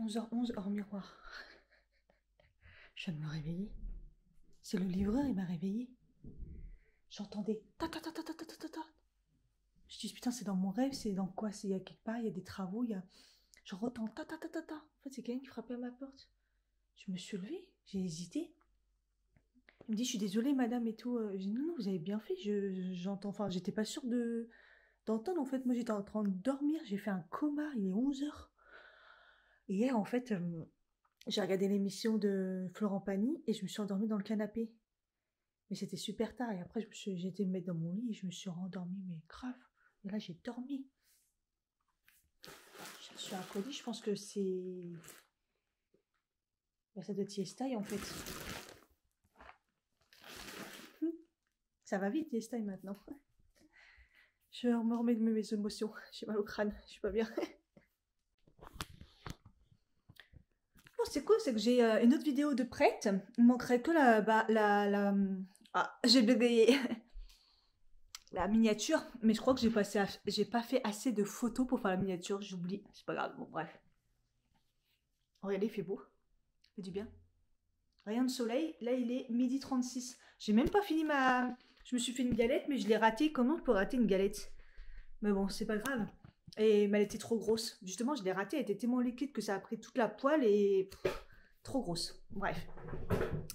11h11 hors miroir. Je viens de me réveiller. C'est le livreur, il m'a réveillée. J'entendais ta ta ta ta ta ta ta ta. Je dis putain, c'est dans mon rêve, c'est dans quoi? C'est il y a quelque part, il y a des travaux, il y a. Je entends ta ta ta ta ta. En fait, c'est quelqu'un qui frappait à ma porte. Je me suis levée, j'ai hésité. Il me dit je suis désolée madame et tout. Je dis non non, vous avez bien fait. J'entends. Enfin, j'étais pas sûre d'entendre. En fait, moi j'étais en train de dormir. J'ai fait un coma. Il est 11h. Hier, en fait, j'ai regardé l'émission de Florent Pagny et je me suis endormie dans le canapé. Mais c'était super tard. Et après, j'ai été me mettre dans mon lit et je me suis rendormie. Mais grave. Et là, j'ai dormi. Je suis un colis. Je pense que c'est... Ben, ça doit être Yestaï, en fait. Ça va vite, Yestaï, maintenant. Je me remets de mes émotions. J'ai mal au crâne. Je suis pas bien. C'est cool, c'est que j'ai une autre vidéo de prête. Il manquerait que j'ai bégayé la miniature, mais je crois que j'ai pas fait assez de photos pour faire la miniature. J'oublie, c'est pas grave. Bon, bref. Regardez, il fait beau, il fait du bien. Rayon de soleil. Là, il est 12h36. J'ai même pas fini Je me suis fait une galette, mais je l'ai ratée. Comment je peux rater une galette? Mais bon, c'est pas grave. Mais elle était trop grosse. Justement, je l'ai ratée. Elle était tellement liquide que ça a pris toute la poêle et... trop grosse. Bref.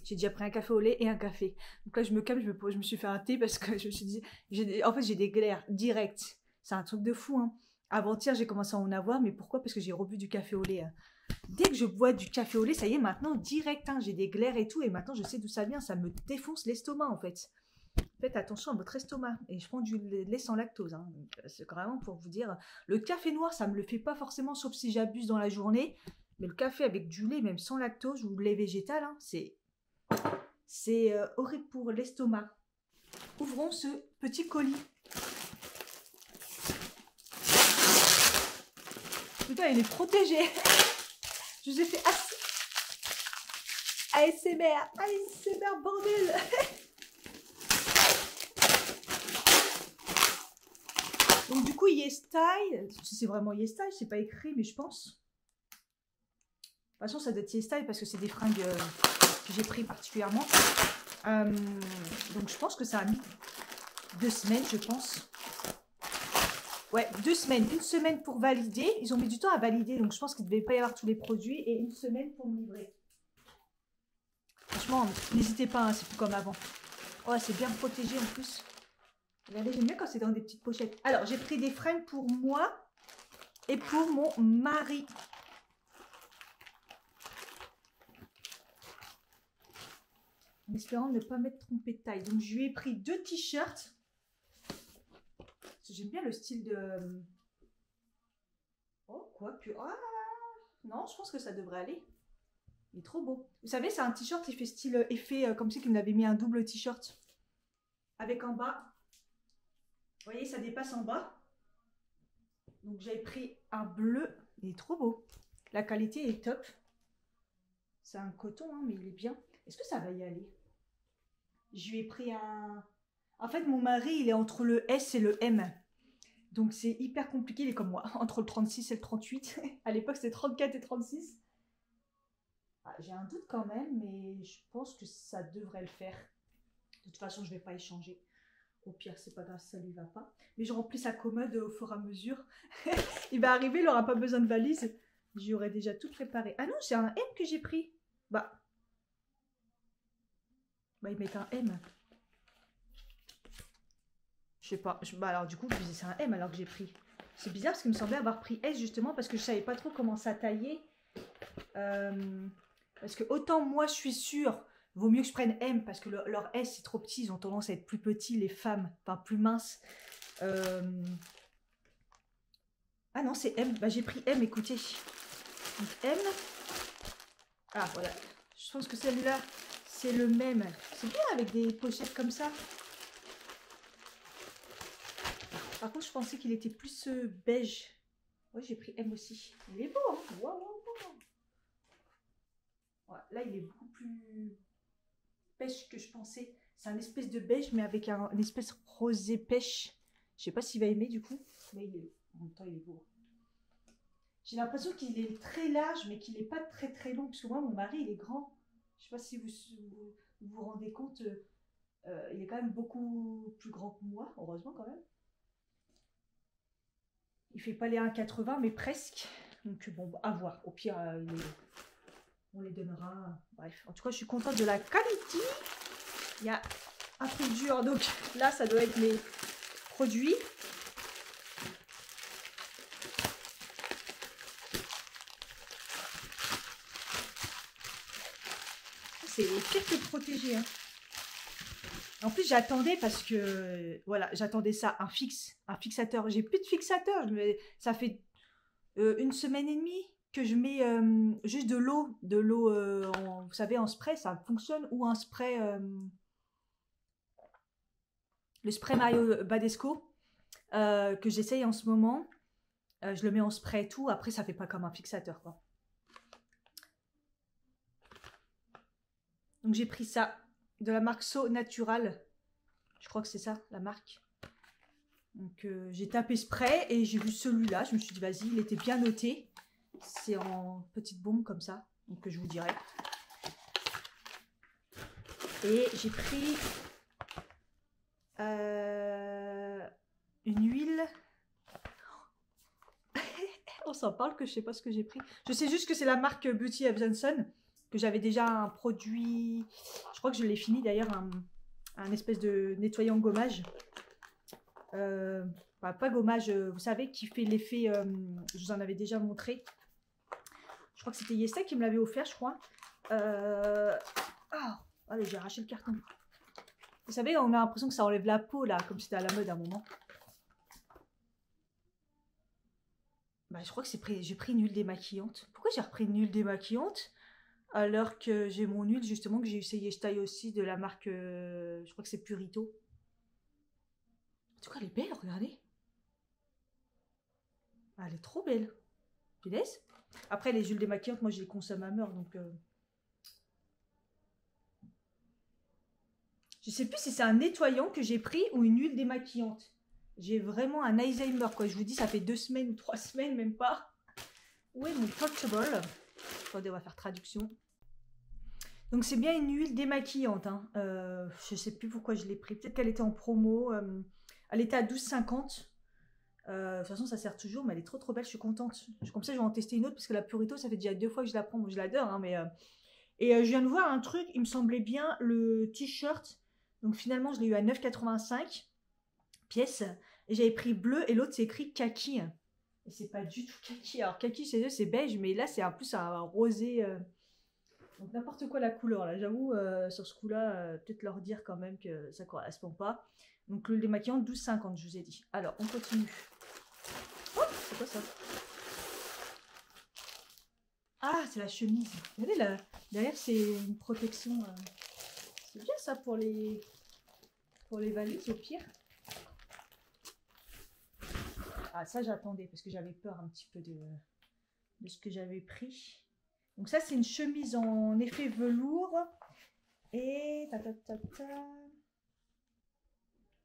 J'ai déjà pris un café au lait et un café. Donc là, je me calme. Je me suis fait un thé parce que je me suis dit... En fait, j'ai des glaires directes. C'est un truc de fou. Hein. Avant-hier, j'ai commencé à en avoir. Mais pourquoi? Parce que j'ai rebu du café au lait. Hein. Dès que je bois du café au lait, ça y est, maintenant, direct. Hein, j'ai des glaires et tout. Et maintenant, je sais d'où ça vient. Ça me défonce l'estomac, en fait. Faites attention à votre estomac. Et je prends du lait sans lactose. Hein. C'est vraiment pour vous dire. Le café noir, ça ne me le fait pas forcément, sauf si j'abuse dans la journée. Mais le café avec du lait, même sans lactose ou lait végétal, hein, c'est horrible pour l'estomac. Ouvrons ce petit colis. Putain, il est protégé. Je vous ai fait ASMR. ASMR, bordel. Donc du coup, Yestaï, c'est vraiment Yestaï, c'est pas écrit, mais je pense. De toute façon, ça doit être Yestaï parce que c'est des fringues que j'ai pris particulièrement. Donc je pense que ça a mis 2 semaines, je pense. Ouais, 2 semaines. 1 semaine pour valider. Ils ont mis du temps à valider, donc je pense qu'il ne devait pas y avoir tous les produits. Et 1 semaine pour me livrer. Franchement, n'hésitez pas, hein, c'est plus comme avant. Oh, c'est bien protégé en plus. Regardez, j'aime bien quand c'est dans des petites pochettes. Alors, j'ai pris des fringues pour moi et pour mon mari. En espérant ne pas m'être trompée de taille. Donc, je lui ai pris 2 t-shirts. J'aime bien le style de... Oh, quoi que... Ah non, je pense que ça devrait aller. Il est trop beau. Vous savez, c'est un t-shirt qui fait style effet, comme si il m'avait mis un double t-shirt. Avec en bas... Vous voyez, ça dépasse en bas. Donc, j'avais pris un bleu. Il est trop beau. La qualité est top. C'est un coton, hein, mais il est bien. Est-ce que ça va y aller? Je lui ai pris un... En fait, mon mari, il est entre le S et le M. Donc, c'est hyper compliqué. Il est comme moi, entre le 36 et le 38. À l'époque, c'était 34 et 36. Ah, j'ai un doute quand même, mais je pense que ça devrait le faire. De toute façon, je ne vais pas échanger. Au pire, c'est pas grave, ça lui va pas. Mais je remplis sa commode au fur et à mesure. Il va arriver, il n'aura pas besoin de valise. J'y aurais déjà tout préparé. Ah non, c'est un M que j'ai pris. Bah, il met un M. Je sais pas. Bah alors du coup, c'est un M alors que j'ai pris. C'est bizarre parce qu'il me semblait avoir pris S justement parce que je savais pas trop comment ça taillait. Parce que autant moi, je suis sûre... Vaut mieux que je prenne M parce que leur S c'est trop petit, ils ont tendance à être plus petits, les femmes, enfin plus minces. Ah non, c'est M. Bah, j'ai pris M, écoutez. Donc M. Ah voilà. Je pense que celui-là, c'est le même. C'est bien avec des pochettes comme ça. Par contre, je pensais qu'il était plus beige. Oui, j'ai pris M aussi. Il est beau, hein. Waouh, waouh, waouh. Ouais, là, il est beaucoup plus pêche que je pensais. C'est un espèce de beige, mais avec une espèce rosé pêche. Je sais pas s'il va aimer du coup, mais en même temps, il est beau. J'ai l'impression qu'il est très large, mais qu'il n'est pas très très long. Parce que moi, mon mari, il est grand. Je sais pas si vous rendez compte. Il est quand même beaucoup plus grand que moi, heureusement quand même. Il fait pas les 1,80 mais presque. Donc bon, à voir. Au pire, on les donnera. Bref, en tout cas, je suis contente de la qualité. Il y a un truc dur, donc là, ça doit être les produits. C'est pire que protégé. Hein. En plus, j'attendais parce que, voilà, j'attendais ça, un fixateur. J'ai plus de fixateur. Ça fait 1 semaine et demie que je mets juste de l'eau, vous savez, en spray, ça fonctionne, ou un spray, le spray Mario Badesco, que j'essaye en ce moment. Je le mets en spray et tout, après ça fait pas comme un fixateur, quoi. Donc j'ai pris ça, de la marque So Natural, je crois que c'est ça, la marque. Donc j'ai tapé spray et j'ai vu celui-là, je me suis dit vas-y, il était bien noté. C'est en petite bombe comme ça, donc je vous dirai. Et j'ai pris une huile. On s'en parle que je sais pas ce que j'ai pris. Je sais juste que c'est la marque Beauty of Johnson, que j'avais déjà un produit. Je crois que je l'ai fini d'ailleurs, un espèce de nettoyant gommage. Pas gommage, vous savez, qui fait l'effet. Je vous en avais déjà montré. Je crois que c'était Yesta qui me l'avait offert, je crois. Ah, allez, j'ai arraché le carton. Vous savez, on a l'impression que ça enlève la peau, là, comme c'était à la mode à un moment. Bah, je crois que j'ai pris une huile démaquillante. Pourquoi j'ai repris une huile démaquillante alors que j'ai mon huile, justement, que j'ai essayé Yesta aussi, de la marque, je crois que c'est Purito. En tout cas, elle est belle, regardez. Elle est trop belle. Punaise. Après, les huiles démaquillantes, moi, je les consomme à mort, donc... Je sais plus si c'est un nettoyant que j'ai pris ou une huile démaquillante. J'ai vraiment un Alzheimer, quoi. Je vous dis, ça fait 2 semaines ou 3 semaines, même pas. Où est mon portable? Attendez, on va faire traduction. Donc, c'est bien une huile démaquillante. Hein. Je sais plus pourquoi je l'ai pris. Peut-être qu'elle était en promo. Elle était à 12,50. De toute façon, ça sert toujours, mais elle est trop trop belle. Je suis contente. Comme ça, je vais en tester une autre parce que la Purito, ça fait déjà 2 fois que je la prends. Moi, je l'adore, hein, mais... Et je viens de voir un truc, il me semblait bien, le t-shirt. Donc finalement, je l'ai eu à 9,85 pièces. Et j'avais pris bleu et l'autre, c'est écrit kaki. Et c'est pas du tout kaki. Alors kaki, chez eux, c'est beige, mais là, c'est en plus un rosé. Donc n'importe quoi la couleur. Là, j'avoue, sur ce coup-là, peut-être leur dire quand même que ça correspond pas. Donc le démaquillant, 12,50, je vous ai dit. Alors, on continue. Oh, c'est quoi ça? Ah, c'est la chemise. Regardez là, derrière, c'est une protection. C'est bien ça pour les valises, au pire. Ah, ça, j'attendais parce que j'avais peur un petit peu de ce que j'avais pris. Donc ça, c'est une chemise en effet velours. Et...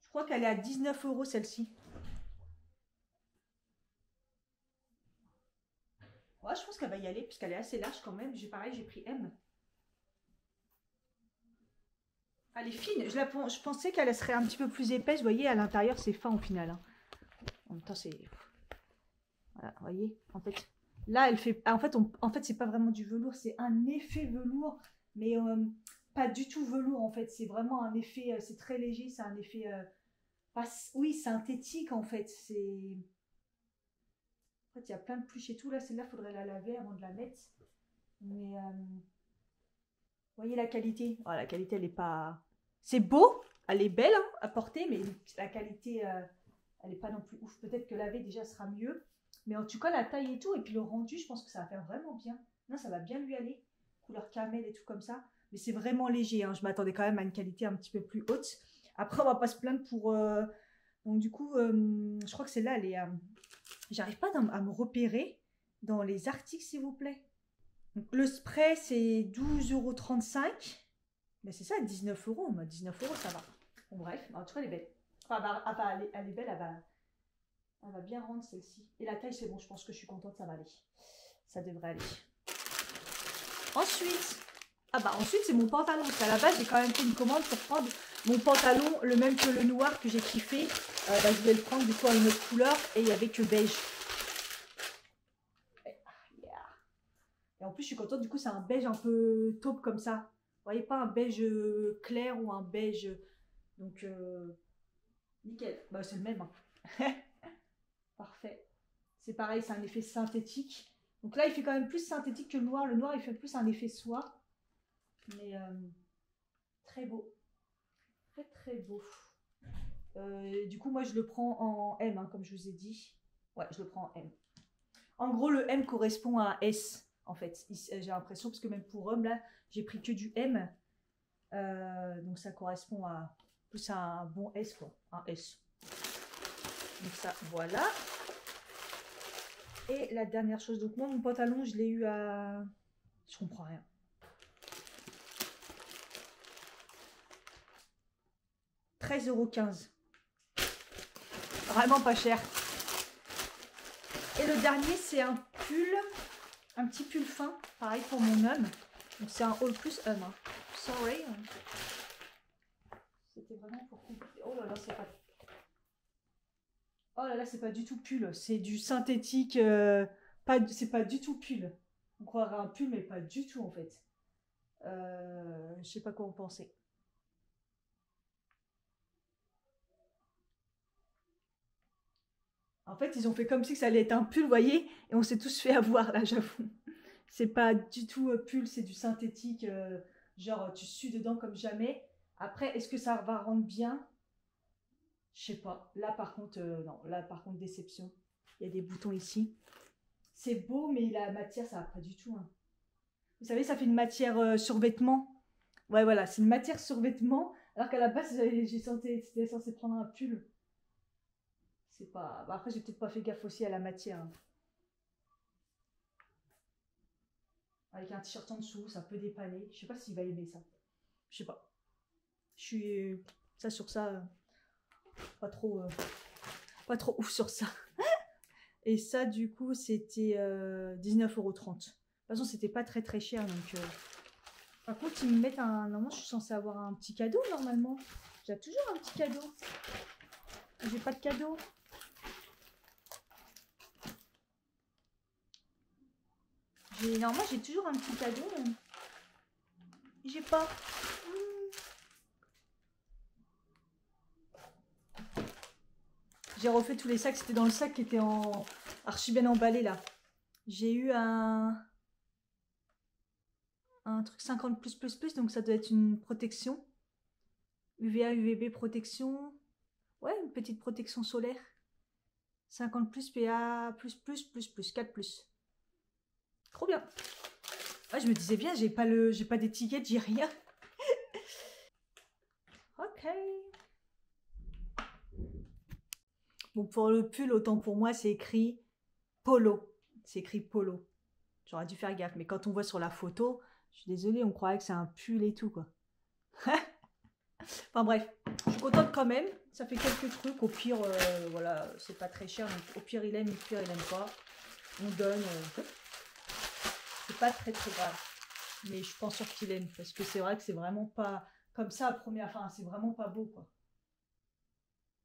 Je crois qu'elle est à 19 € celle-ci. Ouais, je pense qu'elle va y aller puisqu'elle est assez large quand même. Pareil, j'ai pris M. Elle est fine. Je pensais qu'elle serait un petit peu plus épaisse. Vous voyez, à l'intérieur, c'est fin au final. Hein. En même temps, c'est... Voilà, vous voyez, en fait... Là, elle fait... En fait, c'est pas vraiment du velours. C'est un effet velours. Mais pas du tout velours, en fait. C'est vraiment un effet... c'est très léger. C'est un effet... oui, synthétique, en fait. C'est... En fait, il y a plein de pluches et tout. Là, celle-là, il faudrait la laver avant de la mettre. Mais... Vous voyez la qualité? Oh, la qualité, elle est pas... C'est beau, elle est belle hein, à porter, mais la qualité, elle n'est pas non plus ouf. Peut-être que laver déjà sera mieux. Mais en tout cas, la taille et tout, et puis le rendu, je pense que ça va faire vraiment bien. Non, ça va bien lui aller. Couleur caramel et tout comme ça. Mais c'est vraiment léger. Hein. Je m'attendais quand même à une qualité un petit peu plus haute. Après, on va pas se plaindre Donc du coup, je crois que celle-là, elle est... j'arrive pas à me repérer dans les articles, s'il vous plaît. Donc, le spray, c'est 12,35 €. Mais c'est ça, 19 €. Moi, 19 €, ça va. Bon, bref, en tout cas, elle est belle. Enfin, elle est belle, elle va bien rendre celle-ci. Et la taille, c'est bon, je pense que je suis contente, ça va aller. Ça devrait aller. Ensuite, ensuite c'est mon pantalon. Parce qu'à la base, j'ai quand même fait une commande pour prendre mon pantalon, le même que le noir que j'ai kiffé. Je voulais le prendre du coup à une autre couleur et il n'y avait que beige. Et en plus, je suis contente, du coup, c'est un beige un peu taupe comme ça. Vous voyez, pas un beige clair ou un beige. Donc, nickel. Bah, c'est le même. Hein. Parfait. C'est pareil, c'est un effet synthétique. Donc là, il fait quand même plus synthétique que le noir. Le noir, il fait plus un effet soie. Mais très beau. Très, très beau. Du coup, moi, je le prends en M, hein, comme je vous ai dit. Ouais, je le prends en M. En gros, le M correspond à un S, en fait. J'ai l'impression, parce que même pour homme, là, j'ai pris que du M. Donc, ça correspond à plus à un bon S, quoi. Un S. Donc, ça, voilà. Et la dernière chose, donc moi, mon pantalon, je l'ai eu à... Je comprends rien. €13,15. Vraiment pas cher. Et le dernier, c'est un pull, un petit pull fin, pareil pour mon homme. Donc c'est un All Plus homme. Hein. Sorry. C'était vraiment pour compliquer. Oh là là, c'est pas... Oh là là, c'est pas du tout pull. C'est du synthétique. C'est pas du tout pull. On croirait un pull, mais pas du tout en fait. Je sais pas quoi en penser. En fait, ils ont fait comme si ça allait être un pull, vous voyez, et on s'est tous fait avoir là, j'avoue. C'est pas du tout pull, c'est du synthétique, genre tu sues dedans comme jamais. Après, est-ce que ça va rendre bien? Je sais pas. Là par contre, non, là par contre, déception. Il y a des boutons ici. C'est beau, mais la matière, ça va pas du tout. Hein. Vous savez, ça fait une matière sur vêtements. Ouais, voilà, c'est une matière sur vêtements, alors qu'à la base, c'était censé prendre un pull. C'est pas... Bah, après, j'ai peut-être pas fait gaffe aussi à la matière. Hein. Avec un t-shirt en dessous, ça peut dépanner. Je sais pas s'il va aimer ça. Je sais pas. Je suis... Ça sur ça... pas trop ouf sur ça. Et ça, du coup, c'était 19,30 €. De toute façon, c'était pas très très cher. Donc, par contre, ils me mettent un... Normalement, je suis censée avoir un petit cadeau, normalement. J'ai toujours un petit cadeau. J'ai pas de cadeau. Normalement, j'ai toujours un petit cadeau. J'ai pas. J'ai refait tous les sacs. C'était dans le sac qui était en archi bien emballé, là. J'ai eu un truc 50+++, donc ça doit être une protection. UVA, UVB protection. Ouais, une petite protection solaire. 50+, PA++++, 4+. Trop bien. Ouais, je me disais bien, j'ai pas d'étiquette, j'ai rien. Ok. Bon, pour le pull, autant pour moi, c'est écrit polo. C'est écrit polo. J'aurais dû faire gaffe, mais quand on voit sur la photo, je suis désolée, on croirait que c'est un pull et tout, quoi. Enfin bref, je suis contente quand même. Ça fait quelques trucs. Au pire, voilà, c'est pas très cher. Donc au pire, il aime, au pire, il aime pas. On donne. C'est pas très très grave. Mais je suis pas sûre qu'il aime. Parce que c'est vrai que c'est vraiment pas comme ça à première. Enfin, c'est vraiment pas beau, quoi.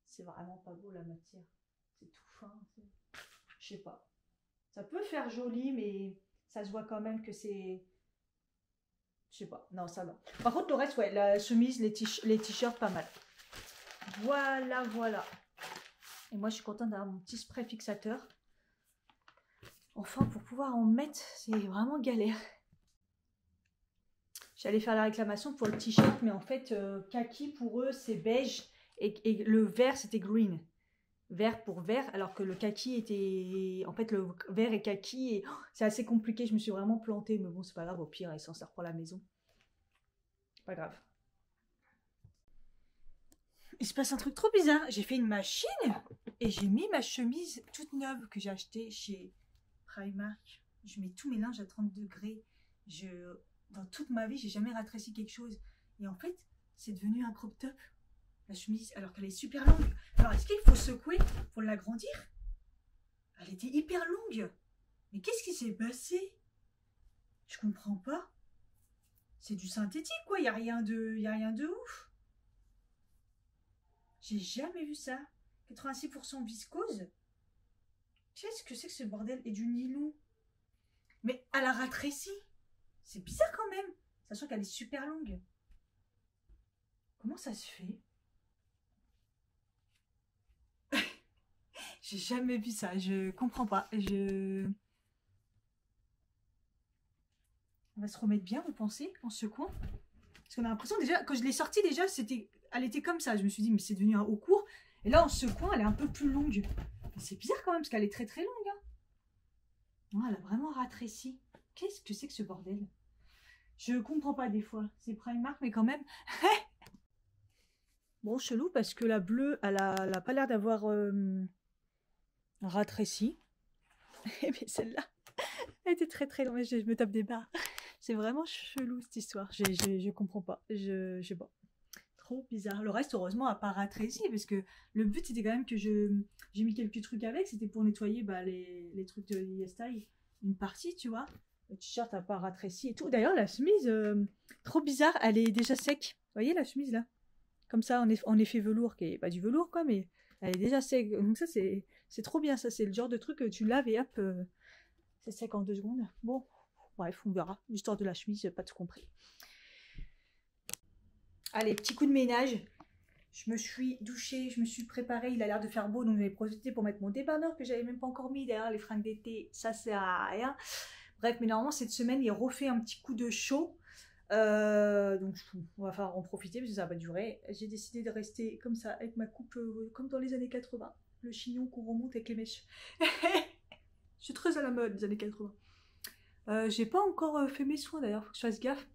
C'est vraiment pas beau la matière. C'est tout fin. Je sais pas. Ça peut faire joli, mais ça se voit quand même que c'est... Je sais pas. Non, ça non. Par contre, le reste, ouais, la chemise, les t-shirts, pas mal. Voilà, voilà. Et moi, je suis contente d'avoir mon petit spray fixateur. Enfin, pour pouvoir en mettre, c'est vraiment galère. J'allais faire la réclamation pour le t-shirt, mais en fait, kaki, pour eux, c'est beige. Et le vert, c'était green. Vert pour vert, alors que le kaki était... En fait, le vert et kaki, et... oh, c'est assez compliqué. Je me suis vraiment plantée, mais bon, c'est pas grave. Au pire, elle s'en sert pour la maison. Pas grave. il se passe un truc trop bizarre. J'ai fait une machine et j'ai mis ma chemise toute neuve que j'ai achetée chez Primark. Je mets tous mes linges à 30 degrés. Dans toute ma vie, j'ai jamais rétréci quelque chose. Et en fait, c'est devenu un crop top. La chemise, alors qu'elle est super longue. Alors, est-ce qu'il faut secouer pour l'agrandir? Elle était hyper longue. Mais qu'est-ce qui s'est passé? Je comprends pas. C'est du synthétique, quoi. Il n'y a rien de ouf. J'ai jamais vu ça. 86% viscose. Qu'est-ce que c'est que ce bordel? Et du nylon. Mais elle a rétréci. C'est bizarre quand même. Sachant qu'elle est super longue. Comment ça se fait? J'ai jamais vu ça. Je comprends pas. On va se remettre bien, vous pensez, en secouant? Parce qu'on a l'impression déjà, quand je l'ai sortie déjà, elle était comme ça. Je me suis dit, mais c'est devenu un haut court. Et là, en secouant, elle est un peu plus longue. C'est bizarre quand même, parce qu'elle est très très longue. Hein. Non, elle a vraiment rétréci. Qu'est-ce que c'est que ce bordel? Je comprends pas des fois. C'est Primark, mais quand même. Bon, chelou, parce que la bleue, elle a pas l'air d'avoir rétréci. Mais celle-là, elle était très très longue. Je me tape des barres. C'est vraiment chelou cette histoire. Je comprends pas. Je sais pas. Trop bizarre. Le reste, heureusement, a pas rétréci. Parce que le but, c'était quand même que j'ai mis quelques trucs avec. C'était pour nettoyer les trucs de YesStyle. Une partie, tu vois. Le t-shirt n'a pas rétréci et tout. d'ailleurs, la chemise, trop bizarre. Elle est déjà sec. Vous voyez la chemise là? Comme ça, en effet velours. Qui est pas du velours, quoi. Mais elle est déjà sec. Donc ça, c'est trop bien. Ça, c'est le genre de truc que tu laves et hop, c'est sec en 2 secondes. Bon. Bref, on verra. L'histoire de la chemise, j'ai pas tout compris. Allez, petit coup de ménage. Je me suis douchée, je me suis préparée. Il a l'air de faire beau, donc j'avais profité pour mettre mon débardeur que j'avais même pas encore mis. Derrière les fringues d'été, ça sert à rien. Bref, mais normalement, cette semaine, il refait un petit coup de chaud. Donc, on va falloir en profiter parce que ça va pas durer. J'ai décidé de rester comme ça, avec ma coupe, comme dans les années 80. Le chignon qu'on remonte avec les mèches. Je suis très à la mode des années 80. J'ai pas encore fait mes soins d'ailleurs, faut que je fasse gaffe.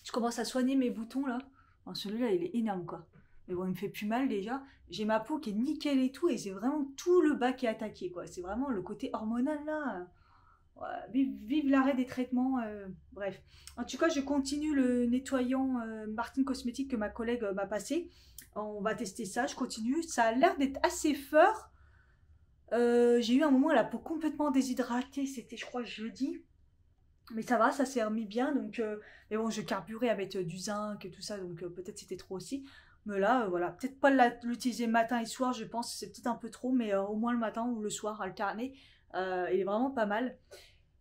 Je commence à soigner mes boutons là. Bon, celui-là il est énorme quoi. Mais bon, il me fait plus mal déjà. J'ai ma peau qui est nickel et tout, et c'est vraiment tout le bas qui est attaqué quoi. C'est vraiment le côté hormonal là. Ouais, vive l'arrêt des traitements. Bref. En tout cas, je continue le nettoyant Martin Cosmétique que ma collègue m'a passé. On va tester ça, je continue. Ça a l'air d'être assez fort. J'ai eu un moment la peau complètement déshydratée. C'était je crois jeudi. Mais ça va, ça s'est remis bien, donc mais bon, je carburais avec du zinc et tout ça, donc peut-être c'était trop aussi. Mais là, voilà, peut-être pas l'utiliser matin et soir, je pense que c'est peut-être un peu trop, mais au moins le matin ou le soir, alterner, il est vraiment pas mal.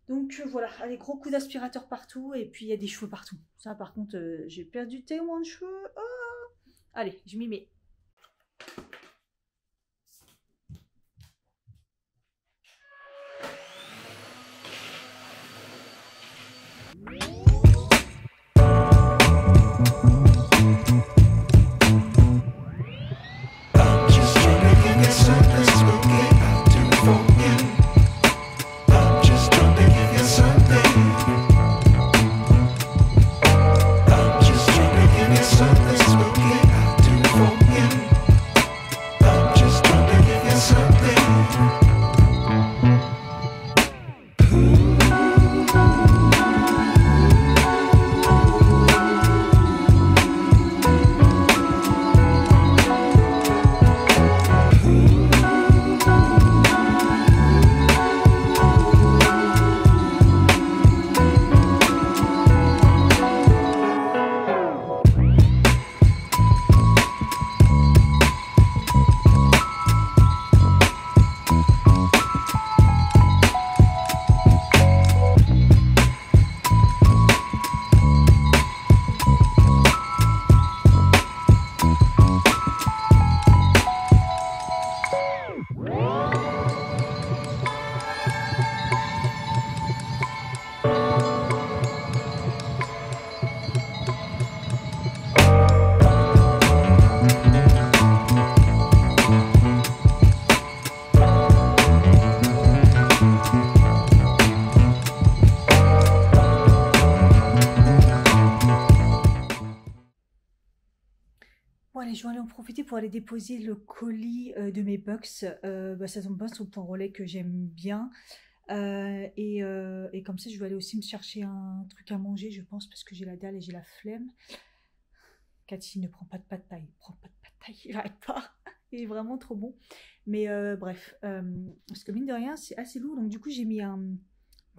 Donc voilà, allez, gros coup d'aspirateur partout, et puis il y a des cheveux partout. Ça, par contre, j'ai perdu tellement de cheveux. Oh, allez, je m'y mets. je vais aller en profiter pour aller déposer le colis de mes bucks. Ça tombe bien, sur le point relais que j'aime bien. Et comme ça, je vais aller aussi me chercher un truc à manger, je pense, parce que j'ai la dalle et j'ai la flemme. Cathy ne prend pas de pâte thaï. Prends pas de pâte thaï, j'arrête pas. Il est vraiment trop bon. Mais bref, parce que mine de rien, c'est assez lourd. Donc du coup, j'ai mis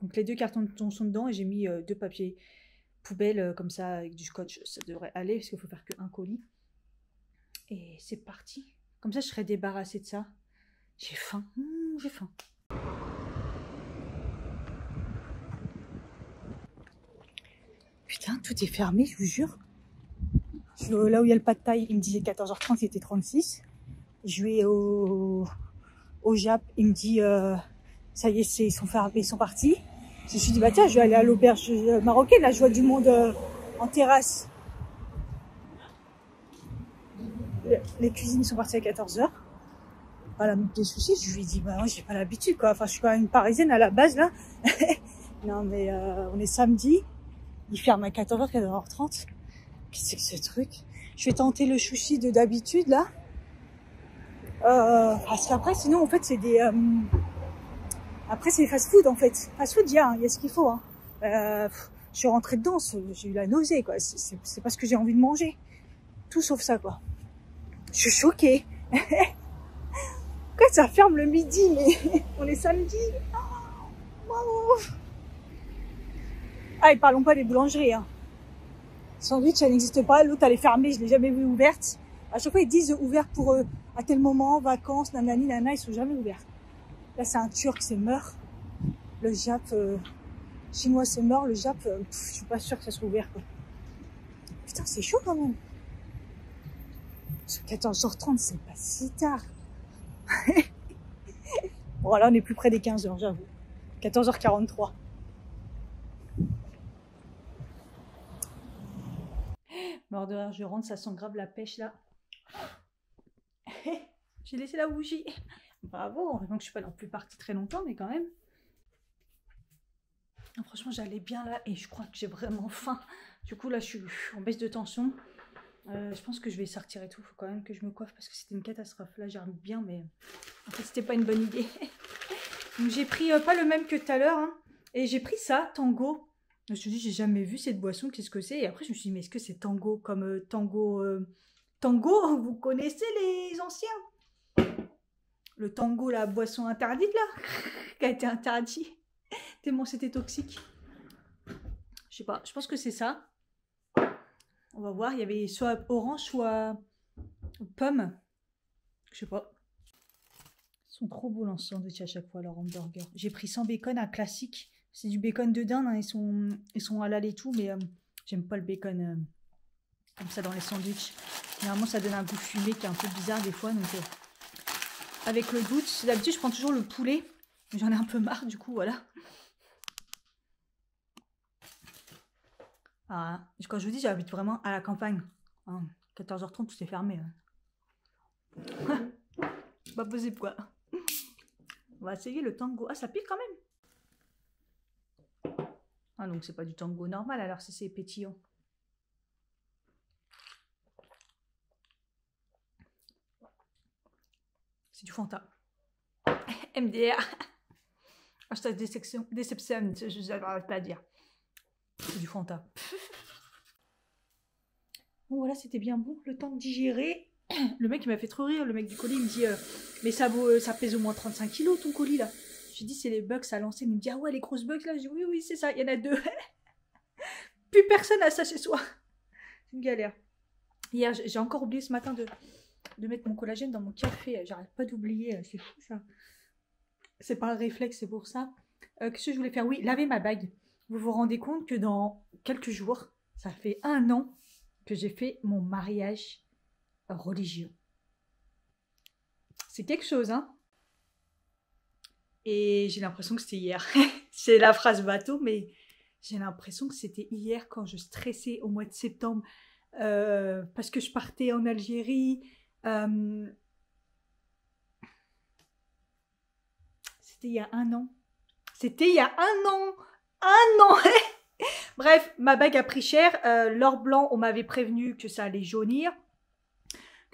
donc les 2 cartons de thon sont dedans et j'ai mis 2 papiers poubelle comme ça avec du scotch. Ça devrait aller parce qu'il faut faire qu'un colis. Et c'est parti. Comme ça, je serai débarrassée de ça. J'ai faim. J'ai faim. Putain, tout est fermé, je vous jure. Là où il y a le pad thaï, il me disait 14h30, il était 36. Je vais au Jap, il me dit ça y est, ils sont partis. Je me suis dit, bah tiens, je vais aller à l'auberge marocaine, là je vois du monde en terrasse. Les cuisines sont parties à 14h. Voilà, des soucis, je lui ai dit, bah moi j'ai pas l'habitude quoi, enfin je suis quand même une parisienne à la base là. Non mais on est samedi, il ferme à 14h, 14h30. Qu'est-ce que c'est que ce truc? Je vais tenter le sushi de d'habitude là. Parce qu'après sinon en fait c'est des... Après c'est fast-food en fait. Fast-food, il y a ce qu'il faut. Hein. Je suis rentrée dedans, j'ai eu la nausée quoi. C'est pas ce que j'ai envie de manger. Tout sauf ça quoi. Je suis choquée. Pourquoi ça ferme le midi, mais on est samedi. Oh. Ah, et parlons pas des boulangeries. Hein. Sandwich, elle n'existe pas. L'autre, elle est fermée. Je l'ai jamais vue ouverte. À chaque fois, ils disent ouvert pour à tel moment, vacances, nanani, nana. Ils sont jamais ouverts. Là, c'est un Turc, c'est mort. Le Jap chinois, c'est mort. Le Jap, je suis pas sûre que ça soit ouvert. Quoi. Putain, c'est chaud quand même. 14h30, c'est pas si tard. Bon, là, on est plus près des 15h, j'avoue. 14h43. Mort de rire, je rentre, ça sent grave la pêche, là. J'ai laissé la bougie. Bravo, donc je suis pas non plus partie très longtemps, mais quand même. Franchement, j'allais bien là et je crois que j'ai vraiment faim. Du coup, là, je suis en baisse de tension. Je pense que je vais sortir et tout. Faut quand même que je me coiffe parce que c'était une catastrophe. Là, j'arrive bien, mais en fait, c'était pas une bonne idée. Donc, j'ai pris pas le même que tout à l'heure. Hein, et j'ai pris ça, Tango. Je me suis dit, j'ai jamais vu cette boisson, qu'est-ce que c'est? Et après, je me suis dit, mais est-ce que c'est Tango comme Tango Tango, vous connaissez les anciens? Le Tango, la boisson interdite, là, qui a été interdit. Tellement c'était toxique. Je sais pas, je pense que c'est ça. On va voir, il y avait soit orange, soit pomme. Je sais pas. Ils sont trop beaux dans ce sandwich à chaque fois, leur hamburger. J'ai pris sans bacon, un classique. C'est du bacon de dinde, hein. Ils sont halal et tout, mais j'aime pas le bacon comme ça dans les sandwichs. Généralement, ça donne un goût fumé qui est un peu bizarre des fois. Donc, avec le doute, d'habitude, je prends toujours le poulet. J'en ai un peu marre, du coup, voilà. Ah, quand je vous dis, j'habite vraiment à la campagne. Hein, 14h30, tout est fermé. Hein. Pas possible, quoi. On va essayer le tango. Ah, ça pique quand même. Ah, donc c'est pas du tango normal, alors si c'est pétillant. C'est du Fanta. MDR. Hashtag déception, je n'arrive pas à dire. C'est du Fanta. Bon, voilà, c'était bien bon. Le temps de digérer. Le mec, il m'a fait trop rire. Le mec du colis, il me dit mais ça pèse au moins 35 kilos ton colis là. J'ai dit, c'est les bugs à lancer. Il me dit, ah ouais, les grosses bugs là. J'ai dit, oui, c'est ça, il y en a 2. Plus personne a ça chez soi. C'est une galère. Hier, j'ai encore oublié ce matin de mettre mon collagène dans mon café. J'arrête pas d'oublier. C'est fou ça. C'est pas un réflexe, c'est pour ça. Qu'est-ce que je voulais faire? Oui, laver ma bague. Vous vous rendez compte que dans quelques jours, ça fait 1 an que j'ai fait mon mariage religieux. C'est quelque chose, hein? Et j'ai l'impression que c'était hier. C'est la phrase bateau, mais j'ai l'impression que c'était hier quand je stressais au mois de septembre parce que je partais en Algérie. C'était il y a 1 an. C'était il y a 1 an. 1 an. Bref, ma bague a pris cher. L'or blanc, on m'avait prévenu que ça allait jaunir.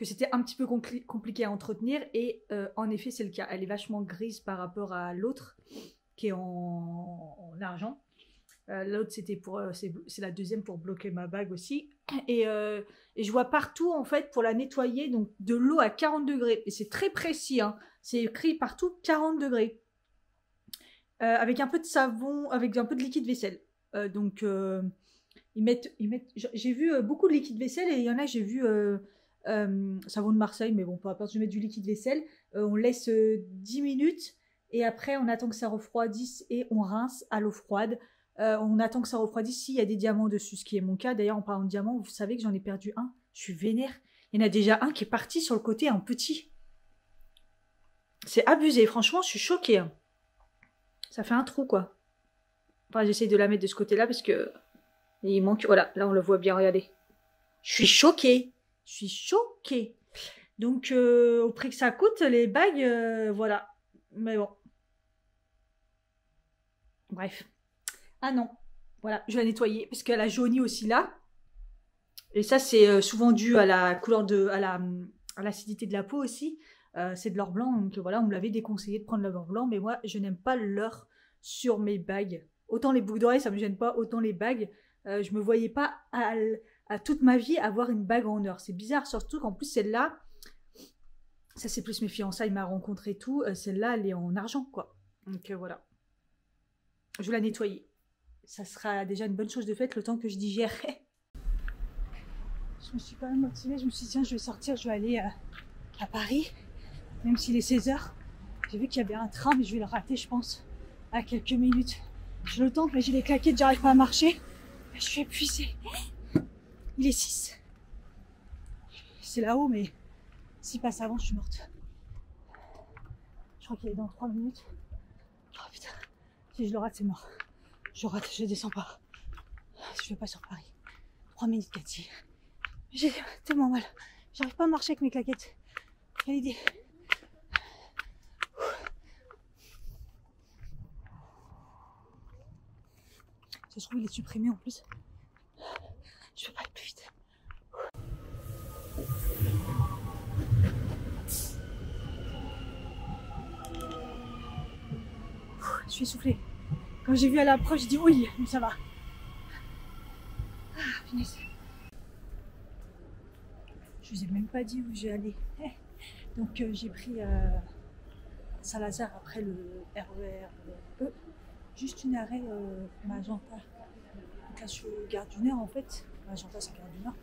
que c'était un petit peu compliqué à entretenir. Et en effet, c'est le cas. Elle est vachement grise par rapport à l'autre, qui est en argent. L'autre, c'est la deuxième pour bloquer ma bague aussi. Et je vois partout, en fait, pour la nettoyer, donc de l'eau à 40 degrés. Et c'est très précis, hein. C'est écrit partout 40 degrés. Avec un peu de savon, avec un peu de liquide vaisselle. Donc, ils mettent j'ai vu beaucoup de liquide vaisselle et il y en a, j'ai vu savon de Marseille, mais bon, peu importe, je mets du liquide vaisselle. On laisse 10 minutes et après, on attend que ça refroidisse et on rince à l'eau froide. On attend que ça refroidisse s'il y a des diamants dessus, ce qui est mon cas. D'ailleurs, en parlant de diamants, vous savez que j'en ai perdu un. Je suis vénère. Il y en a déjà un qui est parti sur le côté, un petit. C'est abusé, franchement, je suis choquée. Hein. Ça fait un trou, quoi. Enfin, j'essaye de la mettre de ce côté-là parce que il manque... Voilà, là, on le voit bien, regardez. Je suis choquée. Je suis choquée. Donc, au prix que ça coûte, les bagues, voilà. Mais bon. Bref. Ah non. Voilà, je vais la nettoyer parce qu'elle a jauni aussi là. Et ça, c'est souvent dû à la couleur à l'acidité de la peau aussi. C'est de l'or blanc, donc voilà, on me l'avait déconseillé de prendre l'or blanc, mais moi, je n'aime pas l'or sur mes bagues. Autant les boucles d'oreilles, ça me gêne pas, autant les bagues, je me voyais pas à toute ma vie avoir une bague en or. C'est bizarre, surtout qu'en plus, celle-là, ça c'est plus mes fiançailles, m'a rencontré et tout, celle-là, elle est en argent, quoi. Donc voilà. Je vais la nettoyer. Ça sera déjà une bonne chose de faite le temps que je digérerai. Je me suis quand même motivée, je me suis dit, tiens, je vais sortir, je vais aller à Paris. Même s'il est 16h, j'ai vu qu'il y avait un train, mais je vais le rater, je pense, à quelques minutes. J'ai le temps, mais j'ai les claquettes, j'arrive pas à marcher. Je suis épuisée. Il est 6. C'est là-haut, mais s'il passe avant, je suis morte. Je crois qu'il est dans 3 minutes. Oh putain, si je le rate, c'est mort. Je rate, je descends pas. Je vais pas sur Paris. 3 minutes, Cathy. J'ai tellement mal. J'arrive pas à marcher avec mes claquettes. Quelle idée. Ça se trouve, il est supprimé en plus. Je peux pas aller plus vite. Je suis essoufflée. Quand j'ai vu à l'approche, j'ai dit oui, mais ça va. Ah, punaise. Je vous ai même pas dit où j'ai allé. Donc j'ai pris Saint-Lazare après le RER E. Juste une arrêt Magenta. Donc là je suis gare du Nord en fait. Magenta c'est gare du Nord.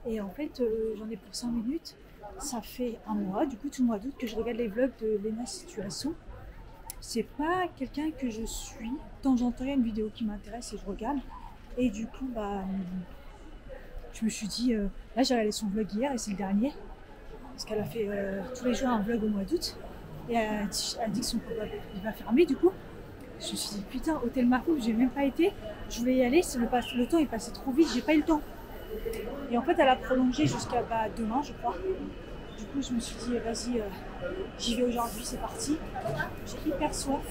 Et en fait j'en ai pour 5 minutes. Ça fait un mois, du coup tout le mois d'août, que je regarde les vlogs de Lena Situation. C'est pas quelqu'un que je suis. De temps en temps il y a une vidéo qui m'intéresse et je regarde. Et du coup bah je me suis dit, là j'ai regardé son vlog hier et c'est le dernier. Parce qu'elle a fait tous les jours un vlog au mois d'août. Et elle a dit que son pop-up il va fermer du coup. Je me suis dit putain, Hôtel Marcouf, j'ai même pas été. Je voulais y aller, le temps est passé trop vite, j'ai pas eu le temps. Et en fait elle a prolongé jusqu'à demain je crois. Du coup je me suis dit vas-y, j'y vais aujourd'hui, c'est parti. J'ai hyper soif.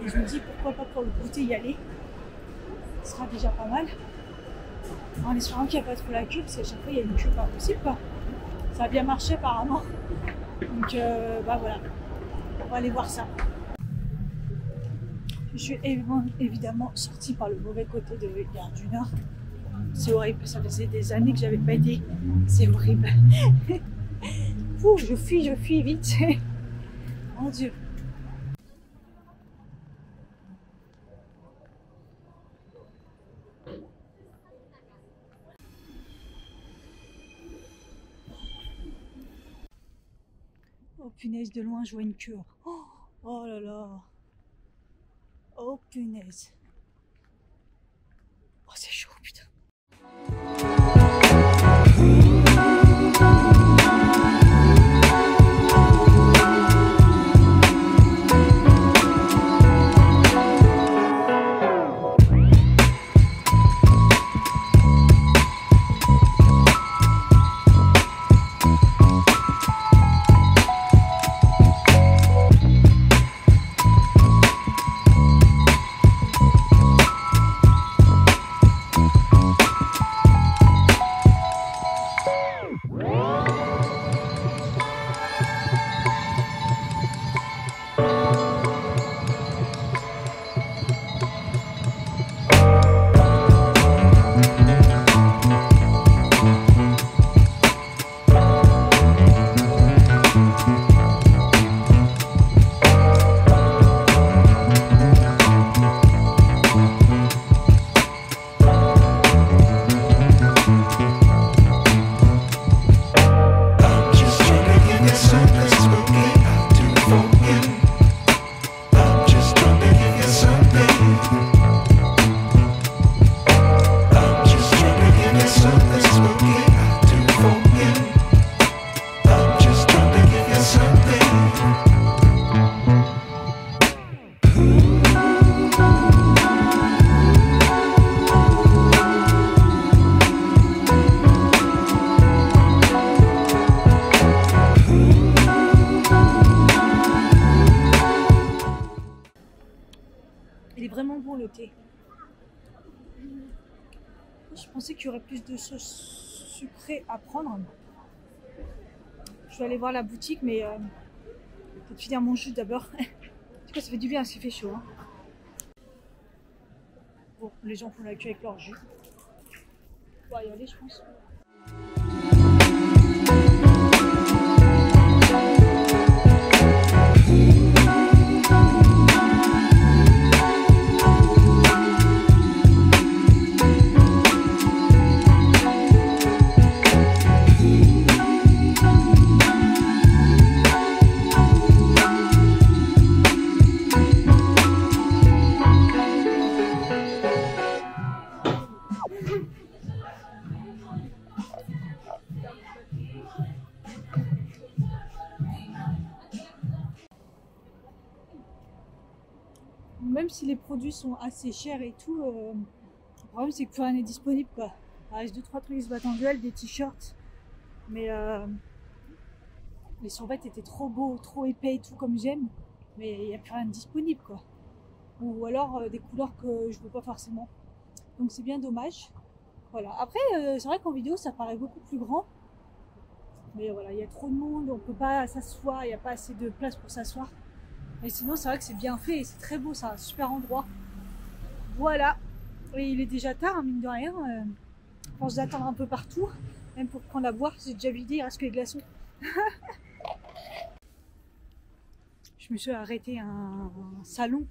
Et je me dis pourquoi pas pour le goûter y aller. Ce sera déjà pas mal. En espérant qu'il n'y a pas trop la queue, parce qu'à chaque fois il y a une queue pas possible quoi. Ça a bien marché apparemment. Donc bah voilà, on va aller voir ça. Je suis évidemment sortie par le mauvais côté de Gare du Nord. C'est horrible, ça faisait des années que j'avais pas été. C'est horrible. Ouh, je fuis vite. Mon Dieu. Oh punaise, de loin je vois une queue. Oh là là. Oh punaise. Oh c'est chaud putain. vraiment bon le thé. Je pensais qu'il y aurait plus de sauce sucrée à prendre. Je vais aller voir la boutique, mais peut-être finir mon jus d'abord. En tout cas, ça fait du bien, s'il fait chaud. Hein. Bon, les gens font la queue avec leur jus. On va y aller, je pense. Même si les produits sont assez chers et tout, le problème c'est que plus rien n'est disponible quoi. Il reste 2-3 trucs qui se battent en duel, des t-shirts, mais les survêtements étaient trop beaux, trop épais et tout comme j'aime, mais il n'y a plus rien de disponible quoi. Ou alors des couleurs que je veux pas forcément. Donc c'est bien dommage. Voilà. Après, c'est vrai qu'en vidéo ça paraît beaucoup plus grand, mais voilà, il y a trop de monde, on peut pas s'asseoir, il n'y a pas assez de place pour s'asseoir. Et sinon, c'est vrai que c'est bien fait et c'est très beau, c'est un super endroit. Voilà. Et il est déjà tard, hein, mine de rien. Je pense d'attendre un peu partout, même pour prendre à boire. C'est déjà vidé, il reste que les glaçons. Je me suis arrêtée à un salon